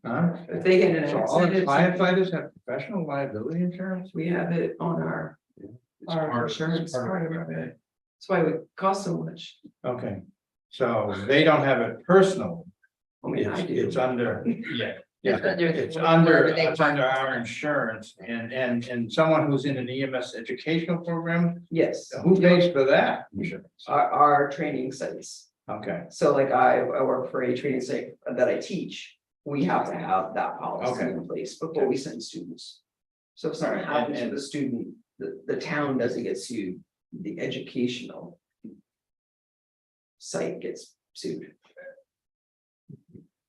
Huh? If they get in an So all the accident, firefighters have professional liability insurance? we have it on our, It's Our part of- insurance it's part part of it. That's why it costs so much. Okay, so they don't have it personal. I mean, I do. It's under, yeah. Yeah, It's under- it's wherever they it's under our insurance and someone who's in an EMS educational program, Yes, who pays for that? our training sites. Okay, So like I work for a training site that I teach. We have to have that policy Okay. in place before we send students. So if something Alright, happens to and- the student, the town doesn't get sued, the educational site gets sued.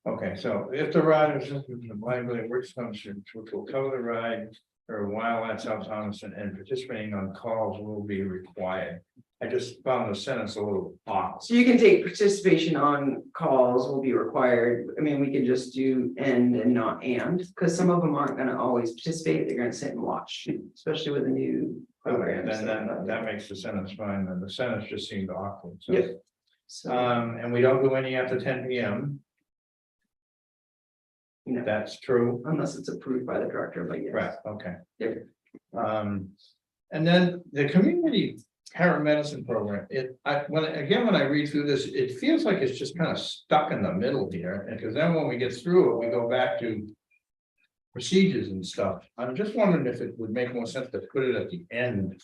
okay, so if the ride is the liability works function, which will cover the ride for a while at South Thompson and participating on calls will be required. I just found the sentence a little odd. So you can take participation on calls will be required. I mean, we can just do and not and, because some of them aren't gonna always participate. They're gonna sit and watch, especially with the new Okay, programs. then that makes the sentence fine, and the sentence just seemed awkward, so. Yep. So, And we don't do any after 10 p.m. you know, That's true, unless it's approved by the director, but yes. right, okay. Yep. And then the community paramedicine program, when I read through this, it feels like it's just kind of stuck in the middle here, and because then when we get through it, we go back to procedures and stuff. I'm just wondering if it would make more sense to put it at the end.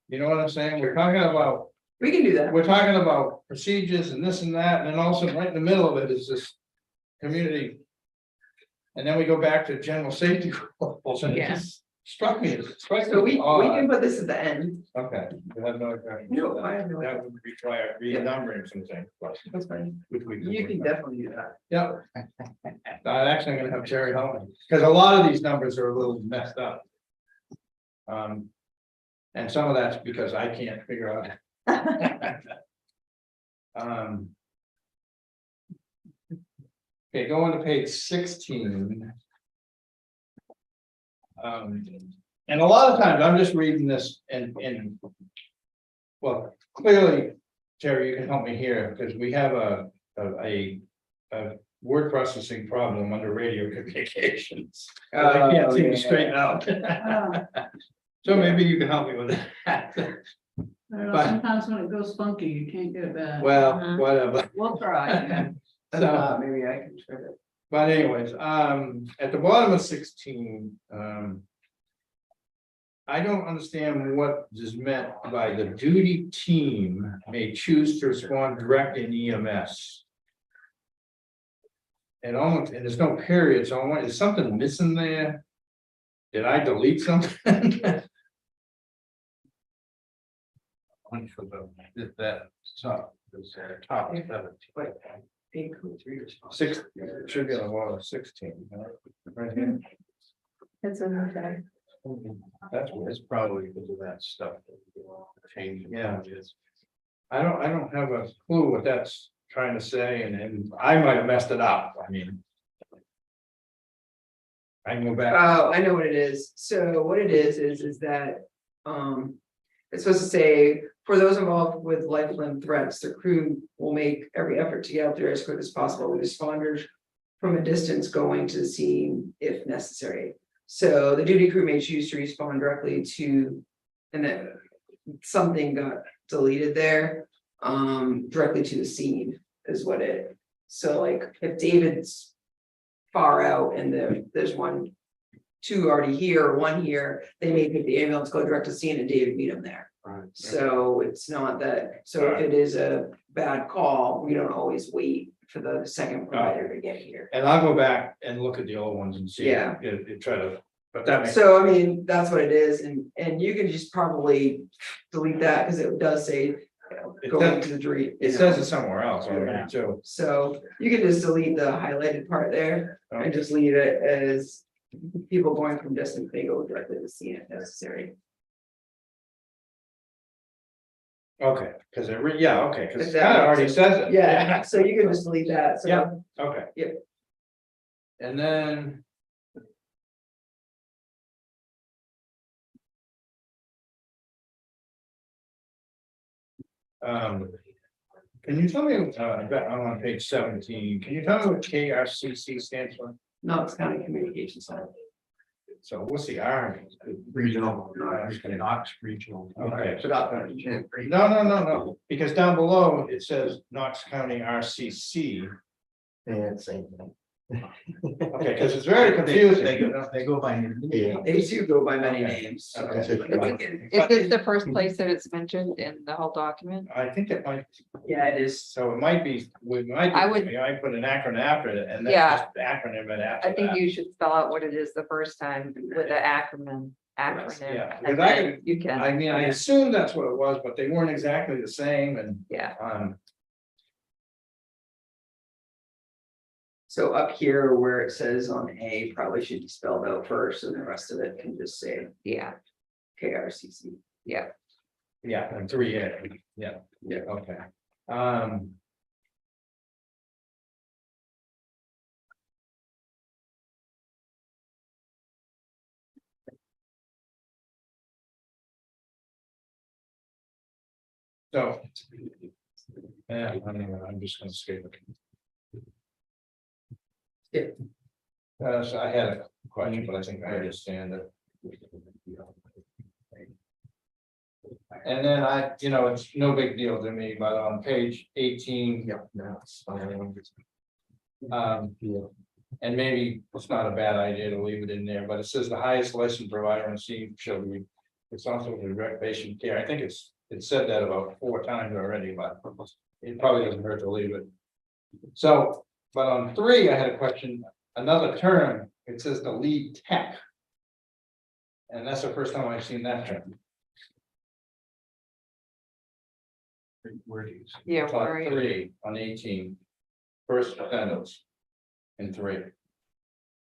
You know what I'm saying? We're talking about We can do that. we're talking about procedures and this and that, and then also right in the middle of it is this community. And then we go back to general safety rules, and it Yeah. just struck me, So we odd. can put this at the end. Okay. You have no. No, I have no- That would require renumbering some things. That's fine. Which we. You can definitely do that. Yeah. I'm actually gonna have Terry help me, because a lot of these numbers are a little messed up. And some of that's because I can't figure out. Okay, going to page 16. And a lot of times I'm just reading this and. Well, clearly, Terry, you can help me here, because we have a word processing problem under radio communications. I can't seem to straighten out. So maybe you can help me with that. I don't know, But- sometimes when it goes funky, you can't get it back. Well, whatever. We'll try. So, Maybe I can try to. but anyways, at the bottom of 16, I don't understand what is meant by the duty team may choose to respond direct in EMS. And almost, and there's no period, so I'm wondering, is something missing there? Did I delete something? One for that top, top 17. Include 3 responses. Six, it should be on the bottom of 16. Right here. It's okay. That's what It's probably because of that stuff. Changing. Yeah. I don't have a clue what that's trying to say, and I might have messed it up, I mean. I can go back, Oh, I know what it is. So what it is that, it's supposed to say, for those involved with life or limb threats, the crew will make every effort to get out there as quick as possible with responders from a distance going to the scene if necessary. So the duty crew may choose to respond directly to, and then something got deleted there, directly to the scene is what it. So like if David's far out and there's two already here or one here, they may pick the ambulance, go direct to scene and David meet him there. Right. So it's not that, so if it is a bad call, we don't always wait for the second provider to get here. and I'll go back and look at the old ones and see. Yeah. Try to, but that makes. So I mean, that's what it is, and you can just probably delete that, because it does say, you know, It going does- to the jury. It says it somewhere else already too. So you can just delete the highlighted part there and just leave it as people going from distance, they go directly to the scene if necessary. Okay, because yeah, okay, because If it that kind of makes already sense. says it. Yeah, so you can just delete that, so. Yeah. Okay. Yep. And then. Can you tell me, I'm on page 17, can you tell me what KRCC stands for? Knox County Communication Center. So what's the R? Regional, Knox Regional. Okay. Forgot that. No, because down below it says Knox County RCC. Yeah, same thing. Okay, because it's very confusing. They go by. They do go by many names. Okay. Is this the first place that it's mentioned in the whole document? I think it might, Yeah, it is. so it might be, we might, I would- I put an acronym after it and Yeah. then just acronym it after I think that. you should spell out what it is the first time with the acronym, Yeah, and because I then you can, I mean, I assumed that's what it was, but they weren't exactly the same and, yeah. So up here where it says on A probably should be spelled out first and the rest of it can just say Yeah, KRCC. yeah, and 3A, yeah, okay. So. Yeah, I don't know, I'm just gonna skip it. So I had a question, but I think I understand it. And then it's no big deal to me, but on page 18. Yep, no, it's fine. And maybe it's not a bad idea to leave it in there, but it says the highest licensed provider in C shall be. It's also direct patient care. I think it said that about 4 times already, but it probably doesn't hurt to leave it. So, but on 3, I had a question, another term, it says the lead tech. And that's the first time I've seen that term. Where do you see? yeah, Top where are you? 3 on 18. First sentence. In 3.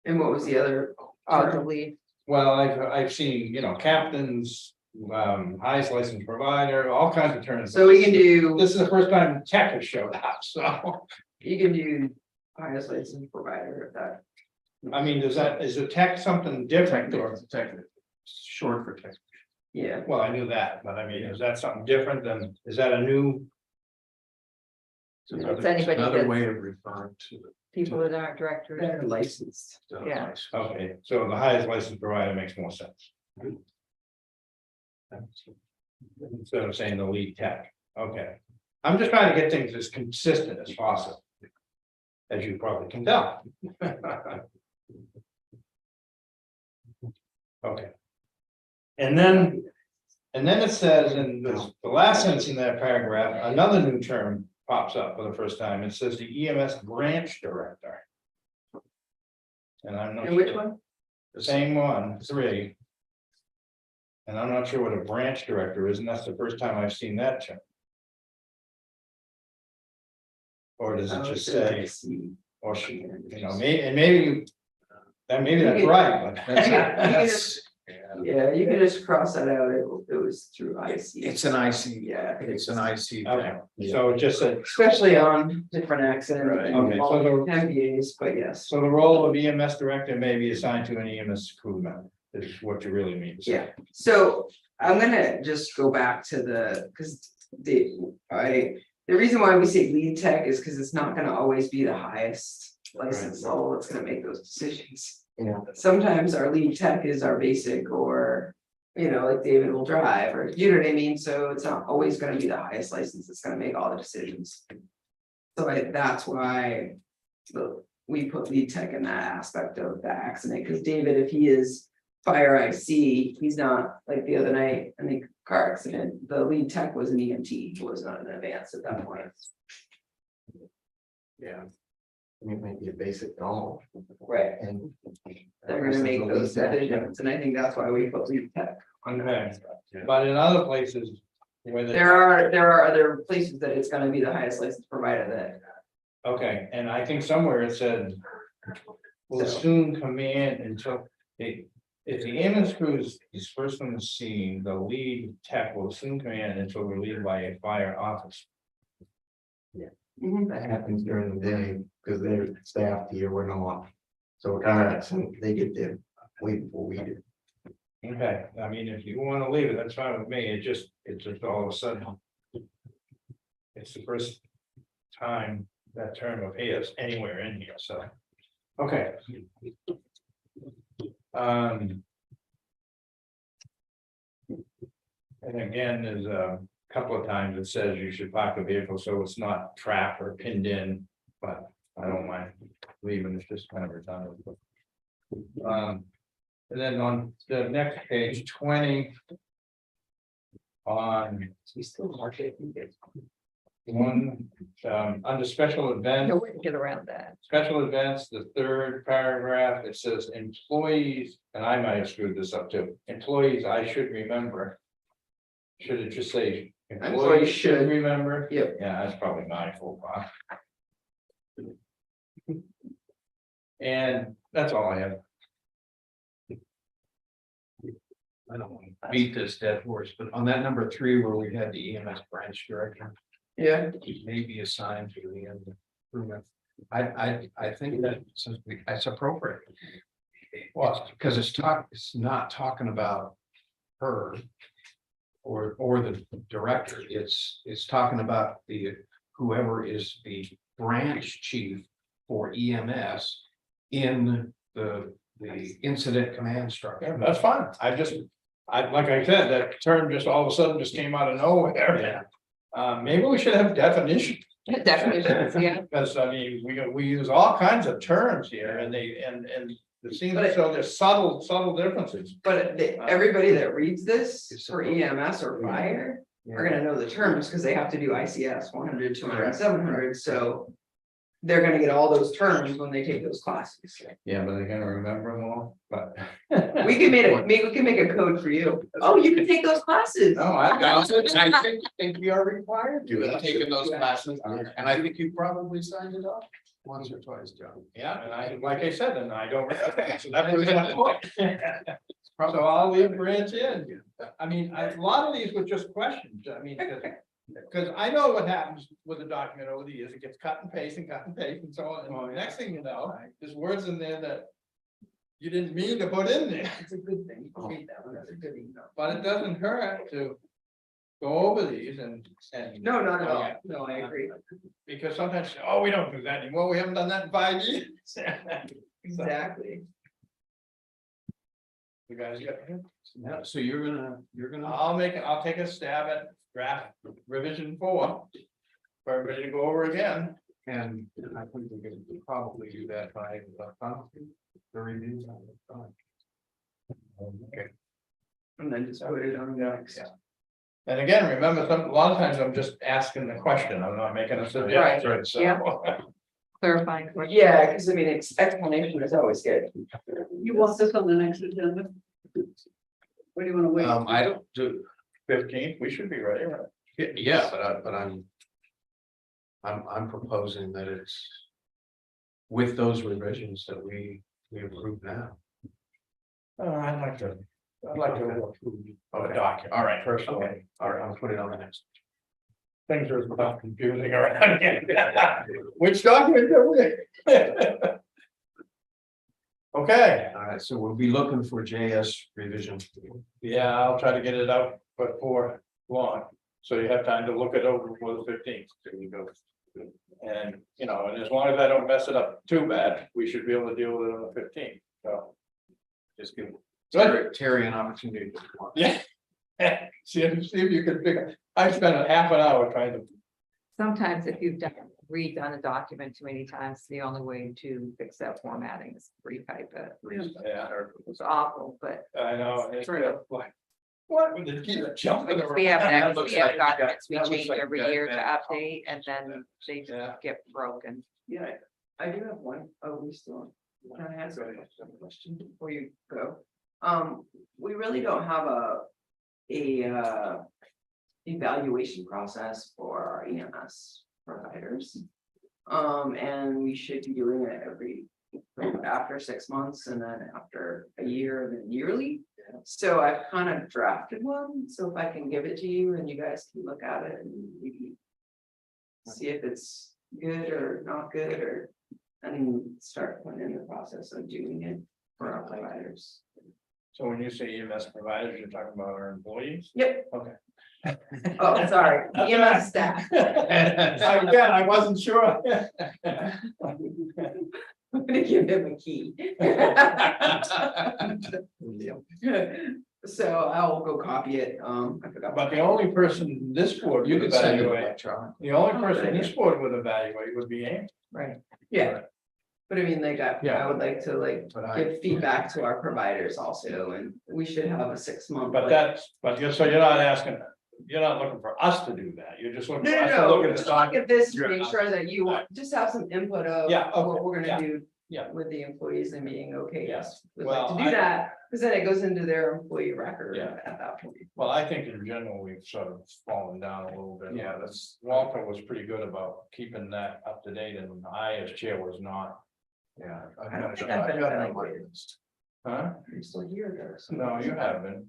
And what was the other? Oh, the lead, Well, I've seen, captains, highest licensed provider, all kinds of terms. So we can do, This is the first time tech has showed up, so, you can do highest license provider if that. I mean, is a tech something different or? Short for tech. Yeah, Well, I knew that, but I mean, is that something different than, is that a new? It's anybody Another that- way of referring to people that aren't directors, they're licensed. the. Yeah. Okay, so the highest licensed provider makes more sense. Instead of saying the lead tech, okay. I'm just trying to get things as consistent as possible. As you probably can tell. Okay. And then it says in the last sentence in that paragraph, another new term pops up for the first time. It says the EMS branch director. And I'm not And which sure, one? the same one, 3. And I'm not sure what a branch director is, and that's the first time I've seen that term. Or does it just say, or should, maybe that's right, but. Yeah, you can just cross that out. It was through IC. It's an IC, Yeah, it's an IC. Okay, so it just said, especially on different accents. Right. Okay, so the- MBAs, but yes. so the role of EMS director may be assigned to an EMS crew member, is what you really mean. to say. Yeah, so I'm gonna just go back to the reason why we say lead tech is because it's not gonna always be the highest license level that's gonna make those decisions. Yeah. Sometimes our lead tech is our basic or, like David will drive, or you know what I mean? So it's not always gonna be the highest license that's gonna make all the decisions. So that's why we put lead tech in that aspect of the accident, because David, if he is fire IC, he's not like the other night in the car accident, the lead tech was an EMT, he was not an advanced at that point. Yeah. I mean, it might be a basic knowledge. Right. And. They're gonna make those decisions, and I think that's why we put lead tech. Okay, but in other places. Where There are other places that it's gonna be the highest license provider that. Okay, and I think somewhere it said. Will soon command until, if the ambulance crew is first on the scene, the lead tech will soon command until relieved by a fire officer. Mhm. That happens during the day, because they're staffed here, we're not. So they get there way before we do. Okay, I mean, if you wanna leave it, that's fine with me, it's just all of a sudden. It's the first time that term appears anywhere in here, so. Okay. And again, there's a couple of times it says you should park the vehicle so it's not trapped or pinned in, but I don't mind leaving, it's just kind of redundant. And then on the next page 20. On We still mark it. one, under special events. No way to get around that. Special events, the third paragraph, it says employees, and I might have screwed this up too. Employees, I should remember. Should it just say employees should remember? Yep. Yeah, that's probably my fault. And that's all I have. I don't want to beat this dead horse, but on that number 3 where we had the EMS branch director. Yeah. He may be assigned to the end improvement. I think that it's appropriate. Well, Because it's not talking about her. Or the director, it's talking about whoever is the branch chief for EMS. In the incident command structure. that's fine. Like I said, that term just all of a sudden just came out of nowhere. Maybe we should have definition. Definitions, yeah. Because I mean, we use all kinds of terms here and it seems as though there's subtle differences. But everybody that reads this for EMS or fire are gonna know the terms because they have to do ICS 100, 200, 700, so. They're gonna get all those terms when they take those classes. Yeah, but they're gonna remember them all, but. We can make a code for you. Oh, you can take those classes. No, I think we are required You to. have taken those classes, and I think you probably signed it off once or twice, John. Yeah, and like I said, and I don't. So that was my point. So I'll leave branch in. I mean, a lot of these were just questions. I mean, because I know what happens with a document over the years. It gets cut and paste and so on. And the next thing you know, there's words in there that you didn't mean to put in there. It's a good thing. Read that one. That's a good email. But it doesn't hurt to go over these and. No, not at all. No, I agree. Because sometimes, oh, we don't do that anymore. We haven't done that in 5 years. Exactly. You guys got it? Yeah, so you're gonna. I'll take a stab at draft revision 4. For everybody to go over again. And I think we're gonna probably do that by the review. Okay. And then just put it on next. Yeah. And again, remember, a lot of times I'm just asking the question. I'm not making a suggestion. Right. So. Yeah. Clarifying. question. Yeah, because I mean, explanation is always good. You want this on the next agenda? What do you wanna wait? I don't do, 15th, we should be ready, right? yeah, but I'm proposing that it's. With those revisions that we approve now. I'd like to approve a document. All right, first of all, Okay, all right, I'll put it on the next. things are about confusing around here. Which document are we? Okay, All right, so we'll be looking for JS revision. yeah, I'll try to get it out before long, so you have time to look it over before the 15th. There you go. And, and as long as I don't mess it up too bad, we should be able to deal with it on the 15th, so. Just give Good. Terry an opportunity. Yeah. See if you can figure, I spent a half an hour trying to. Sometimes if you've redone a document too many times, the only way to fix that formatting is to retype it. Yeah, It's awful, but I know, it's True. like, what, when they keep jumping around. we have That looks like- documents we that looks change like every that- year to that- update and then they Yeah. get broken. Yeah, I do have one. Oh, we still. Can I ask a question before you go? We really don't have a evaluation process for our EMS providers. And we should be doing it after 6 months and then after a year and then yearly. So I've kind of drafted one, so if I can give it to you and you guys can look at it and maybe see if it's good or not good or, and start putting in the process of doing it for our providers. So when you say EMS providers, you're talking about our employees? Yep. Okay. Oh, sorry, EMS staff. Again, I wasn't sure. I'm gonna give him a key. So I'll go copy it, I forgot. But the only person this board You would could send it evaluate, electronically. the only person this board would evaluate would be Amy. Right. Yeah. But I mean, like, I Yeah. would like to like But give feedback to our providers also, and we should have a 6 month. But but you're, so you're not asking, you're not looking for us to do that, you're just looking for No, us to no, look no, at the just look document. at this, to Yeah. make sure that you want, just have some input of. Yeah, okay, What we're yeah, gonna do. yeah. With the employees and being, okay, yes, we'd Well, like to do that, because then it goes into their employee record Yeah. at that point. Well, I think in general, we've sort of fallen down a little bit. Yeah, Walter was pretty good about keeping that up to date, and I as chair was not. Yeah. I don't think I've been got it on my evaluated. list. Huh? I'm still here though. so- No, you haven't.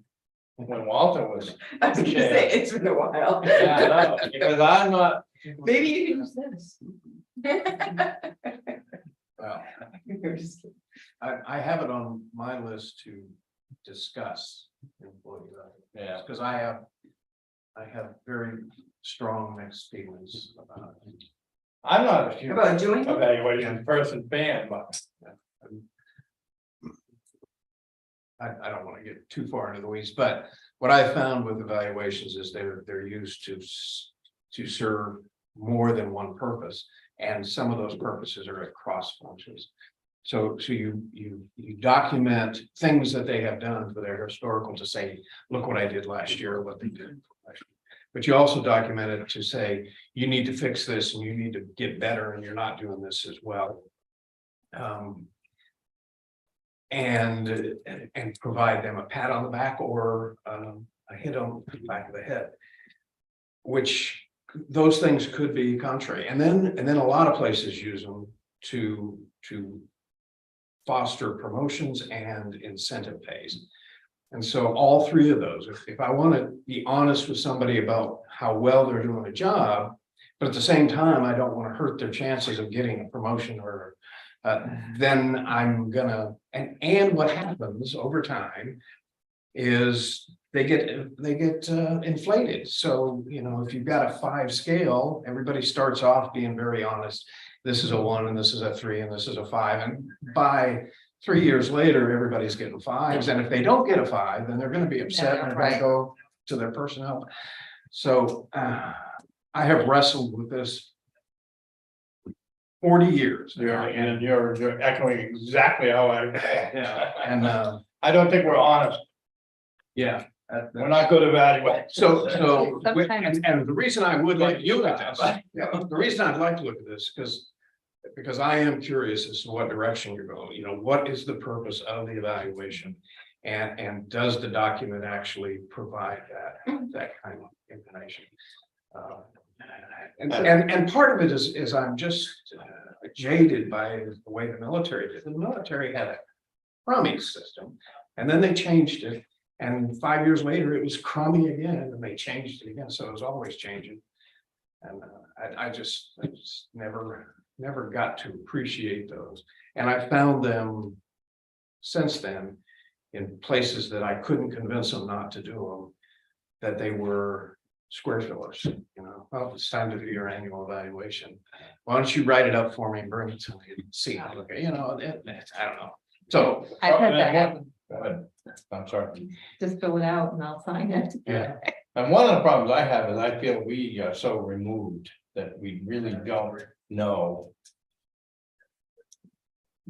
When Walter was. I was gonna say, it's been a while. Yeah, no, because I'm not. Maybe you can use this. Well, I'm just kidding. I have it on my list to discuss. employee evaluation, Yeah, Because I have very strong mixed feelings about it. I'm not a huge About doing, it? evaluation person fan, but I don't want to get too far into the weeds, but what I found with evaluations is they're used to serve more than one purpose. And some of those purposes are at cross functions. So you document things that they have done for their historical to say, look what I did last year, what they did last year. But you also document it to say, you need to fix this and you need to get better and you're not doing this as well. And provide them a pat on the back or a hit on the back of the head. Which those things could be contrary. And then a lot of places use them to foster promotions and incentive pays. And so all three of those, if I want to be honest with somebody about how well they're doing a job, but at the same time, I don't want to hurt their chances of getting a promotion or then I'm gonna, and what happens over time is they get inflated. So, you know, if you've got a 5 scale, everybody starts off being very honest. This is a 1 and this is a 3 and this is a 5. And by 3 years later, everybody's getting 5s. And if they don't get a 5, then they're going to be upset and they're going to go to their personnel. So I have wrestled with this 40 years. and you're echoing exactly how I. Yeah, and I don't think we're honest, yeah. we're not good evaluators. So, Sometimes- and the reason I would like to look at this, the reason I'd like to look at this, because I am curious as to what direction you're going, you know, what is the purpose of the evaluation? And does the document actually provide that kind of information? And part of it is I'm just jaded by the way the military did. The military had a crummy system, and then they changed it. And 5 years later, it was crummy again, and they changed it again. So it was always changing. And I just never got to appreciate those. And I found them since then in places that I couldn't convince them not to do them, that they were square fillers, you know. Well, it's time to do your annual evaluation. Why don't you write it up for me and bring it to me and see how, okay, you know, I don't know. So, I've had that happen. Go ahead. I'm sorry. Just fill it out and I'll sign it. yeah, And one of the problems I have is I feel we are so removed that we really don't know.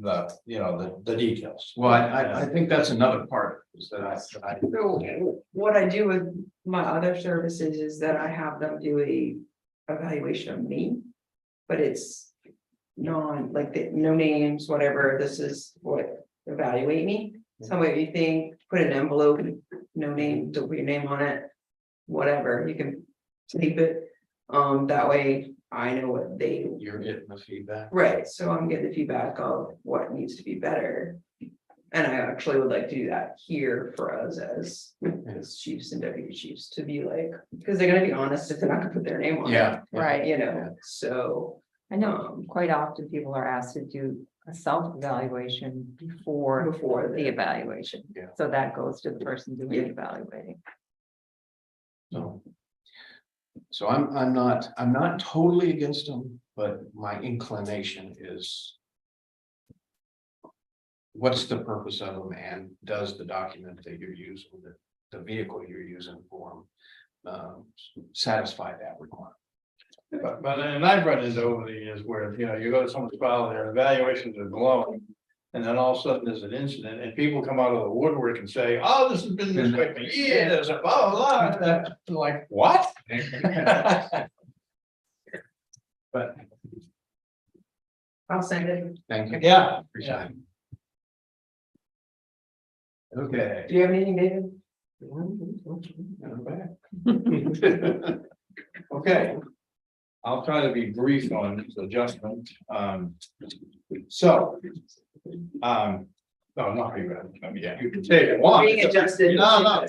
The details. well, I think that's another part is that I So what I do with my other services is that I have them do a evaluation of me. But it's no names, whatever, this is what evaluate me. Tell me what you think, put an envelope, no name, don't put your name on it. Whatever, you can sleep it, that way I know what they. you're getting the feedback. Right, so I'm getting the feedback of what needs to be better. And I actually would like to do that here for us as chiefs and deputy chiefs to be like, because they're gonna be honest if they're not gonna put their name on it. Yeah. Right. You know, so, I know quite often people are asked to do a self-evaluation before before the evaluation. Yeah. So that goes to the person doing Yeah. the evaluating. So I'm not totally against them, but my inclination is. What's the purpose of them and does the document that you're using the vehicle you're using for them, satisfy that requirement. But and I've run into over the years where, you know, you go to someone's file, their evaluations are glowing. And then all of a sudden there's an incident and people come out of the woodwork and say, oh, this has been this way for years, and blah, blah, blah. And I'm like, what? But, I'll send it. Thank you. yeah, Appreciate yeah. it. Okay. Do you have anything, David? Okay. I'll try to be brief on this adjustment. So. No, not be ready. I mean, yeah, you can say if you want. Being adjusted. No.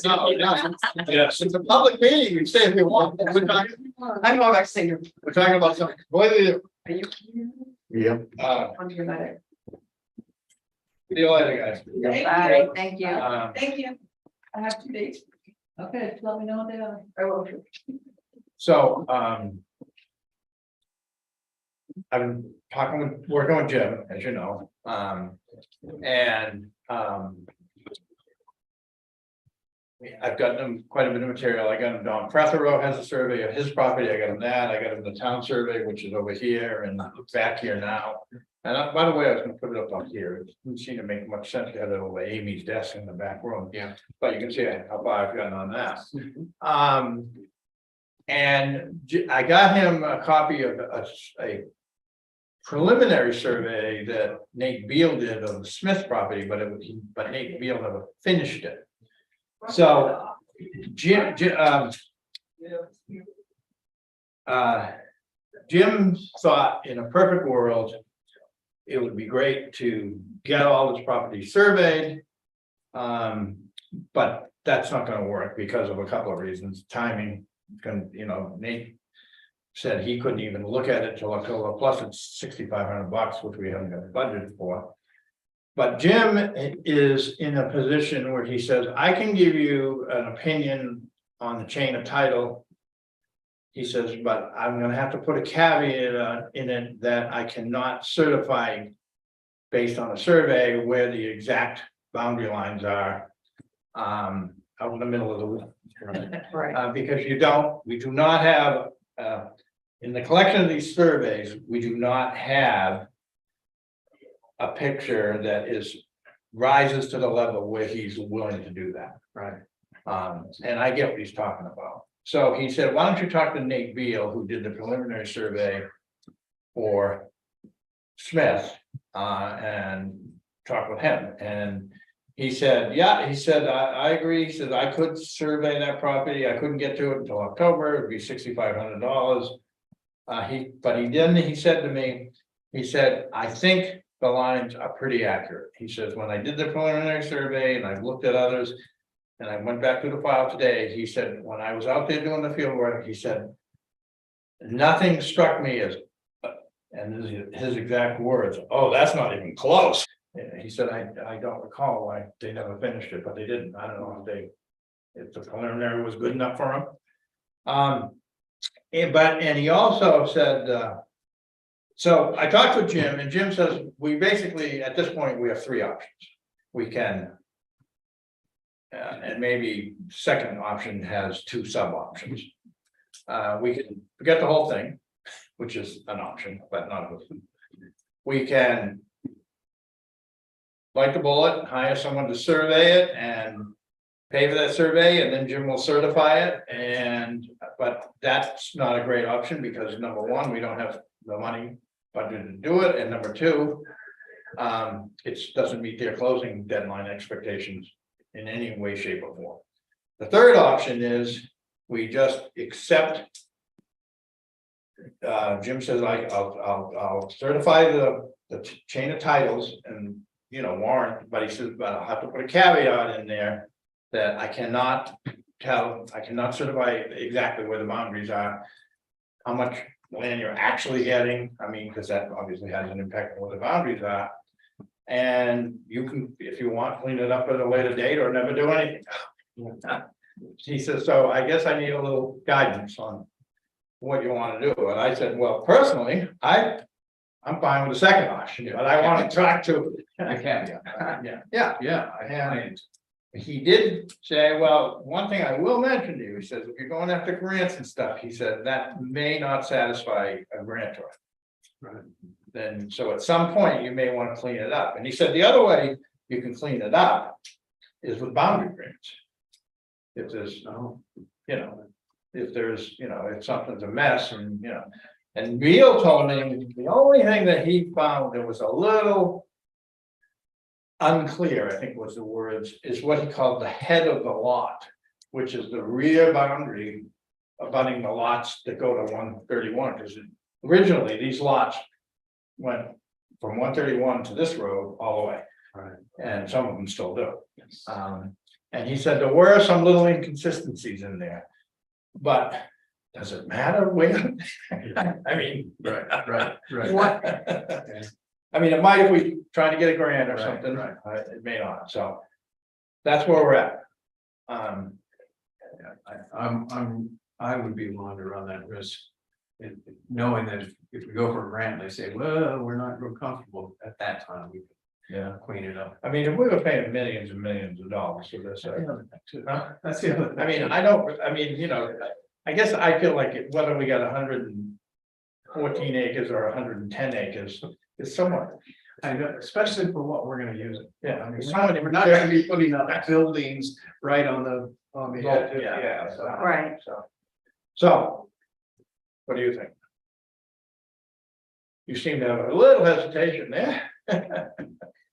Yes, it's a public meeting. You can say if you want. I'm more like singer. We're talking about something completely different. Are you? Yeah. On your letter. See you later, guys. Bye, thank you. Thank you. I have 2 dates. Okay, let me know what they are. I will. So, I'm working with Jim, as you know, and, I've gotten him quite a bit of material. I got him Don Prothero has a survey of his property. I got him that. I got him the town survey, which is over here and back here now. And by the way, I was gonna put it up here. It didn't seem to make much sense to have it over Amy's desk in the back room. Yeah. But you can see how far I've gotten on that. And I got him a copy of a preliminary survey that Nate Beal did of the Smith property, but Nate Beal never finished it. So Jim thought in a perfect world, it would be great to get all this property surveyed. But that's not gonna work because of a couple of reasons. Timing, Nate said he couldn't even look at it till October, plus it's $6,500, which we haven't got a budget for. But Jim is in a position where he says, I can give you an opinion on the chain of title. He says, but I'm gonna have to put a caveat in it that I cannot certify based on a survey where the exact boundary lines are. Out in the middle of the woods. Right. Because we do not have, in the collection of these surveys, we do not have a picture that rises to the level where he's willing to do that. Right. And I get what he's talking about. So he said, why don't you talk to Nate Beal, who did the preliminary survey for Smith, and talk with him. And he said, yeah, I agree. He said, I could survey that property. I couldn't get to it until October. It'd be $6,500. He said to me, I think the lines are pretty accurate. He says, when I did the preliminary survey and I've looked at others, and I went back to the file today, he said, when I was out there doing the field work, he said, nothing struck me as, and his exact words, oh, that's not even close. And he said, I don't recall why they never finished it, but they didn't. I don't know if the preliminary was good enough for him. And he also said, so I talked with Jim, and Jim says, we basically, at this point, we have 3 options. We can, and maybe second option has 2 sub options. We can forget the whole thing, which is an option, but not a good one. We can bite the bullet, hire someone to survey it and pay for that survey, and then Jim will certify it. But that's not a great option because number one, we don't have the money budgeted to do it, and number 2, it doesn't meet their closing deadline expectations in any way, shape, or form. The third option is we just accept. Jim says, I'll certify the chain of titles and warrant, but he says, but I'll have to put a caveat in there that I cannot certify exactly where the boundaries are, how much land you're actually getting. I mean, because that obviously has an impact on where the boundaries are. And you can, if you want, clean it up at a later date or never do anything. He says, so I guess I need a little guidance on what you want to do. And I said, well, personally, I'm fine with the second option, but I want to talk to. I can, yeah. Yeah. Yeah, I he did say, well, one thing I will mention to you, he says, if you're going after grants and stuff, he said, that may not satisfy a grantor. Right. Then, so at some point, you may want to clean it up. And he said, the other way you can clean it up is with boundary grants. If there's, you know, if there's, you know, if something's a mess and, you know, and Beal told me the only thing that he found that was a little unclear, I think was the words, is what he called the head of the lot, which is the rear boundary abutting the lots that go to 131, because originally these lots went from 131 to this road all the way. Right. And some of them still do. And he said there were some little inconsistencies in there, but does it matter where? I mean. Right. What, I mean, it might if we try to get a grant or Right, something, right. it may not, so. That's where we're at. I would be willing to run that risk. And knowing that if we go for a grant, they say, well, we're not real comfortable at that time, we Yeah, can clean it up. I mean, if we were paying millions and millions of dollars for this, That's the other. I mean, I mean, you know, I guess I feel like whether we got 114 acres or 110 acres, it's somewhat. I know, especially for what we're gonna use it. Yeah, I mean, we're not gonna be putting up buildings right on the edge. Yeah. right, So. What do you think? You seem to have a little hesitation there.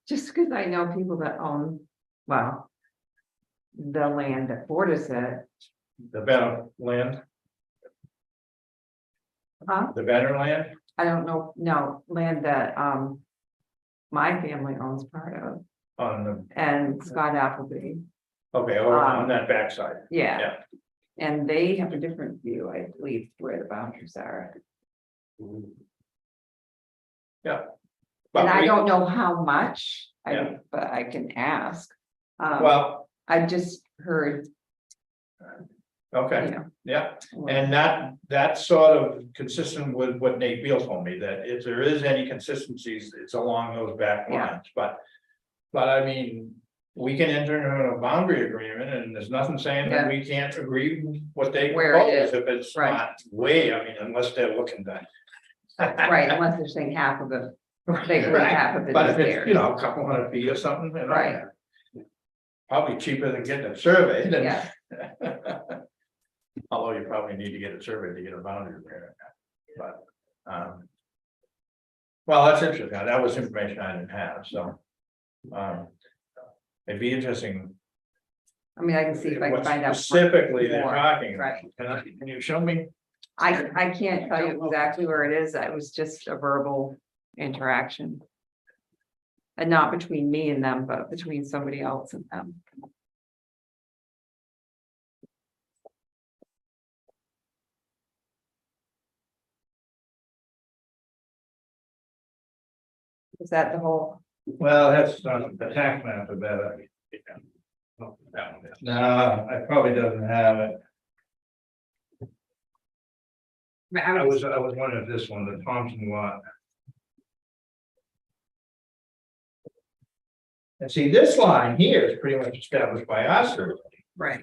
just because I know people that own, well. The land that borders it, The better land, huh? the better land, I don't know, no, land that, my family owns part of, on the, and Scott Appleby, okay, over on that backside. yeah. Yeah. And they have a different view, I believe, where the boundaries are, Yeah. and I we- don't know how much, Yeah. but I can ask. Well, I just heard, okay, you know. yeah, and that's sort of consistent with what Nate Beal told me, that if there is any consistencies, it's along those back Yeah. lines, but. But I mean, we can enter into a boundary agreement and there's nothing saying that we can't agree with what they Where it propose is, if it's right. not way, I mean, unless they're looking to. Right, unless they're saying half of it, they agree Right. half of it But is if it's, theirs. you know, a couple hundred feet or something, you know, Right. probably cheaper than getting it surveyed and. Yeah. Although you probably need to get it surveyed to get a boundary agreement, but, well, that's interesting, that was information I didn't have, so. It'd be interesting. I mean, I can see if I can what find out. specifically they're more. talking about. Right. Can you show me? I can't tell you exactly where it is, it was just a verbal interaction. And not between me and them, but between somebody else and them. Is that the whole, Well, that's the tax map are better. Oh, that one is. No, it probably doesn't have it. I was wondering if this one, the Thompson lot. And see, this line here is pretty much established by us. right?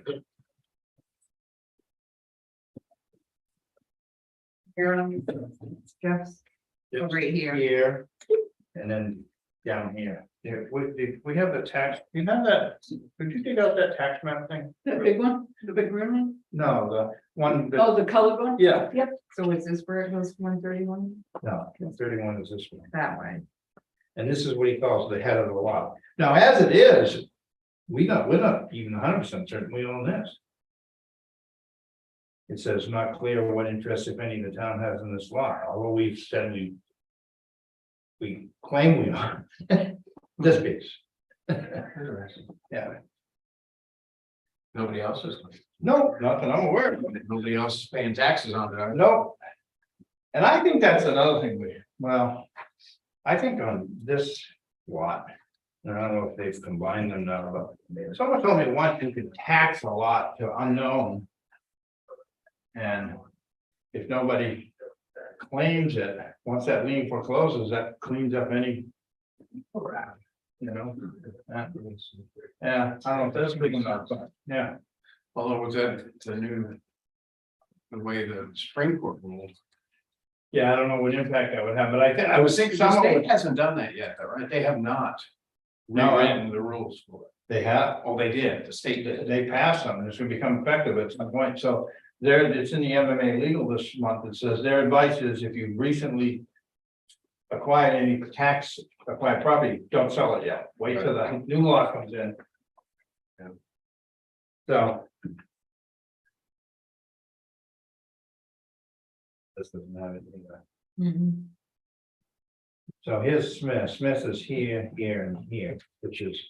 Here, Jeff's, right here. Here, and then down here. Yeah, we have the tax, you have that, could you dig out that tax map thing? That big one, the big green one? No, the one, that- Oh, the colored one? yeah, Yep, so is this where it goes 131? no, 31 is this one. That way. And this is what he calls the head of the lot. Now, as it is, we're not even 100% certain we own this. It says not clear what interest, if any, the town has in this lot, although we've said we claim we are. This piece. Interesting. Yeah, Nobody else is, no, nothing I'm aware of. nobody else is paying taxes on it. No. And I think that's another thing I think on this lot, and I don't know if they've combined them now, but someone told me once you could tax a lot to unknown. And if nobody claims it, once that lien forecloses, that cleans up any. you know? Yeah, I don't know if that's big enough, but, yeah. Although was that the new. The way the Supreme Court ruled. Yeah, I don't know what impact that would have, but I think, I was thinking, the some of state it, hasn't done that yet, though, right? They have not. No, Rewritten the rules for it. they have, Oh, they did, the state did. they passed them, and it's gonna become effective at some point, so. There, it's in the MMA legal this month, it says their advice is if you recently. Acquired any acquired property, don't sell it yet, wait till the new law comes in. Yeah. So, This doesn't have anything. Mhm. so here's Smith is here, here, and here, which is.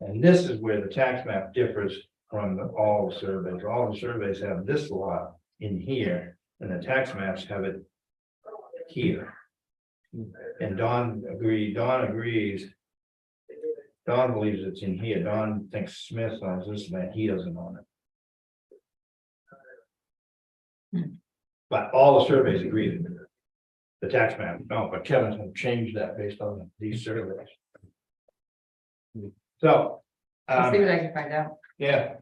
And this is where the tax map differs from all the surveys have this lot in here, and the tax maps have it. Here. And Don agrees. Don believes it's in here, Don thinks Smith owns this land, he doesn't own it. But all the surveys agree that the tax map, no, but Kevin's gonna change that based on these surveys. So. I'll see what I can find out. Yeah.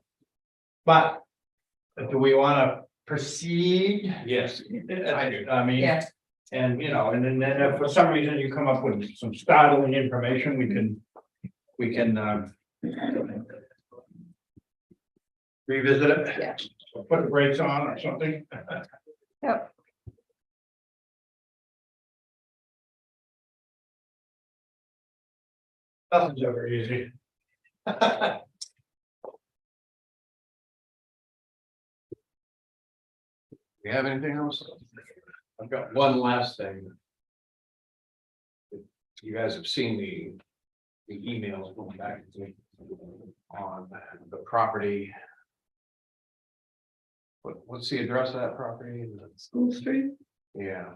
But. Do we wanna proceed? Yes, I do. I mean. Yeah. And, you know, and then if for some reason you come up with some startling information, we can. Revisit it. Yeah. Put the brakes on or something. Yep. Nothing's ever easy. You have anything else? I've got one last thing. You guys have seen the emails going back to me on the property. What's the address of that property? School Street. Yeah.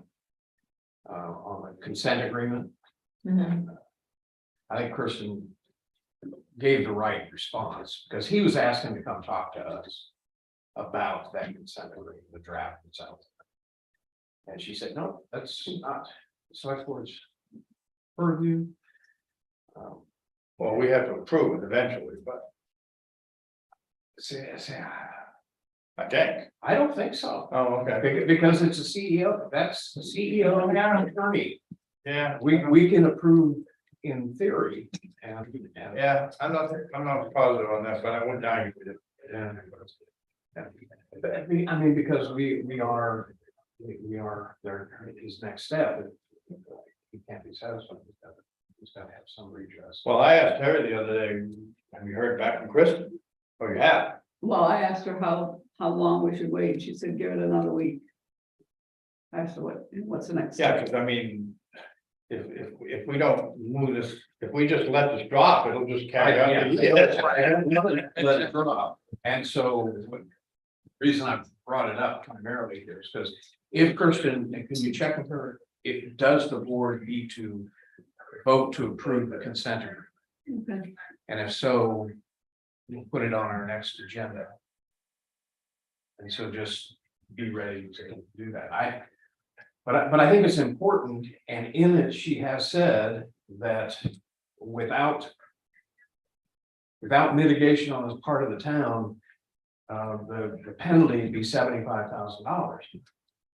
On the consent agreement. Mhm. I think Kristen gave the right response because he was asking to come talk to us about that consent agreement, the draft itself. And she said, no, that's not Selectboard's purview. Well, we have to approve it eventually, but I think. I don't think so. Oh, okay. Because it's a CEO, that's the CEO and our attorney. Yeah. We can approve in theory and. Yeah, I'm not positive on that, but I wouldn't argue with it. Yeah. I mean, because we are there, his next step. He can't be satisfied with that. He's got to have some redress. Well, I asked her the other day, have you heard back from Kristen? Oh, you have? Well, I asked her how long we should wait. She said, give it another week. I asked her what's the next Yeah, step? because I mean, if we don't move this, if we just let this drop, it'll just carry on. Let it drop. And so, the reason I brought it up primarily here is because if Kristen, and can you check with her, does the board need to vote to approve the consent agreement? Okay. And if so, we'll put it on our next agenda. And so just be ready to do that. But I think it's important, and in it, she has said that without mitigation on the part of the town, the penalty would be $75,000.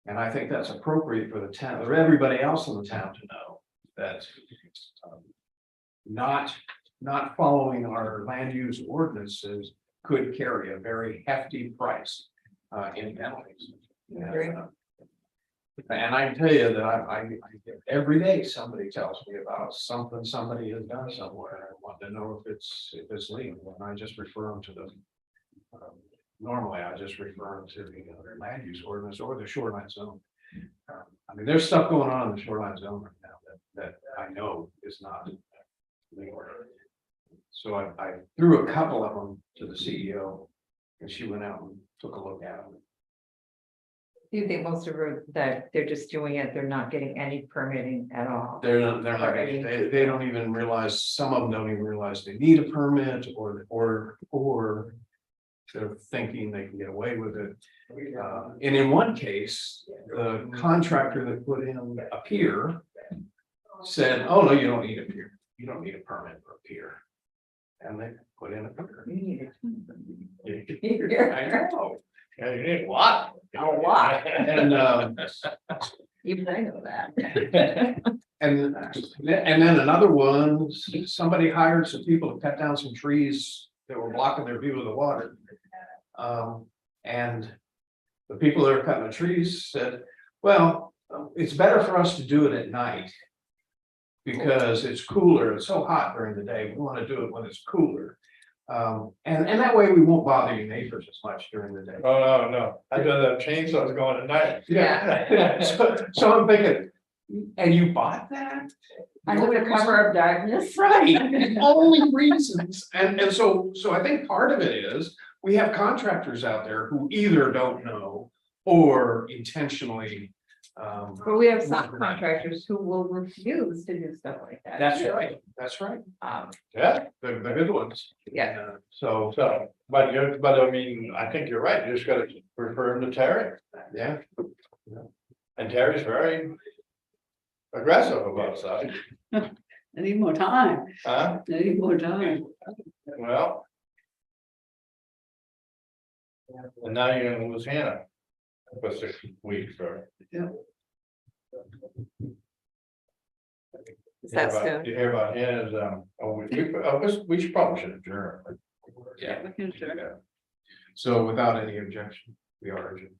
And I think that's appropriate for the town, or everybody else in the town to know that not following our land use ordinances could carry a very hefty price in penalties. Agree. And I can tell you that I every day somebody tells me about something somebody has done somewhere. I want to know if it's legal, and I just refer them to the. Normally, I just refer them to the land use ordinance or the shoreline zone. I mean, there's stuff going on in the shoreline zone right now that I know is not legal. So I threw a couple of them to the CEO, and she went out and took a look at them. Do you think most of them that they're just doing it, they're not getting any permitting at all? They're not, they don't even realize, some of them don't even realize they need a permit or they're thinking they can get away with it. And in one case, the contractor that put in a pier said, oh, no, you don't need a pier, you don't need a permit for a pier. And they put in a pier. I know. Yeah, you need what? A lot. And, Even I know that. and then another one, somebody hired some people to cut down some trees that were blocking their view of the water. And the people that are cutting the trees said, well, it's better for us to do it at night. Because it's cooler, it's so hot during the day, we want to do it when it's cooler. And that way we won't bother your neighbors as much during the day. Oh, no, I'd rather have chainsaws going at night. Yeah. So I'm thinking, and you bought that? Under the cover of darkness. Right, only reasons, and so I think part of it is, we have contractors out there who either don't know or intentionally. But we have some contractors who will refuse to do stuff like that. That's too. right, that's right, Yeah, the good ones. Yeah. So, so, but I mean, I think you're right, you just gotta refer him to Terry, yeah, and Terry's very aggressive about stuff, I need more time, huh? I need more time. Well. And now you're gonna lose Hannah for 6 weeks or. Is that soon? You hear about Hannah's, we should probably should adjourn. yeah. We can share. So without any objection, we are adjourned.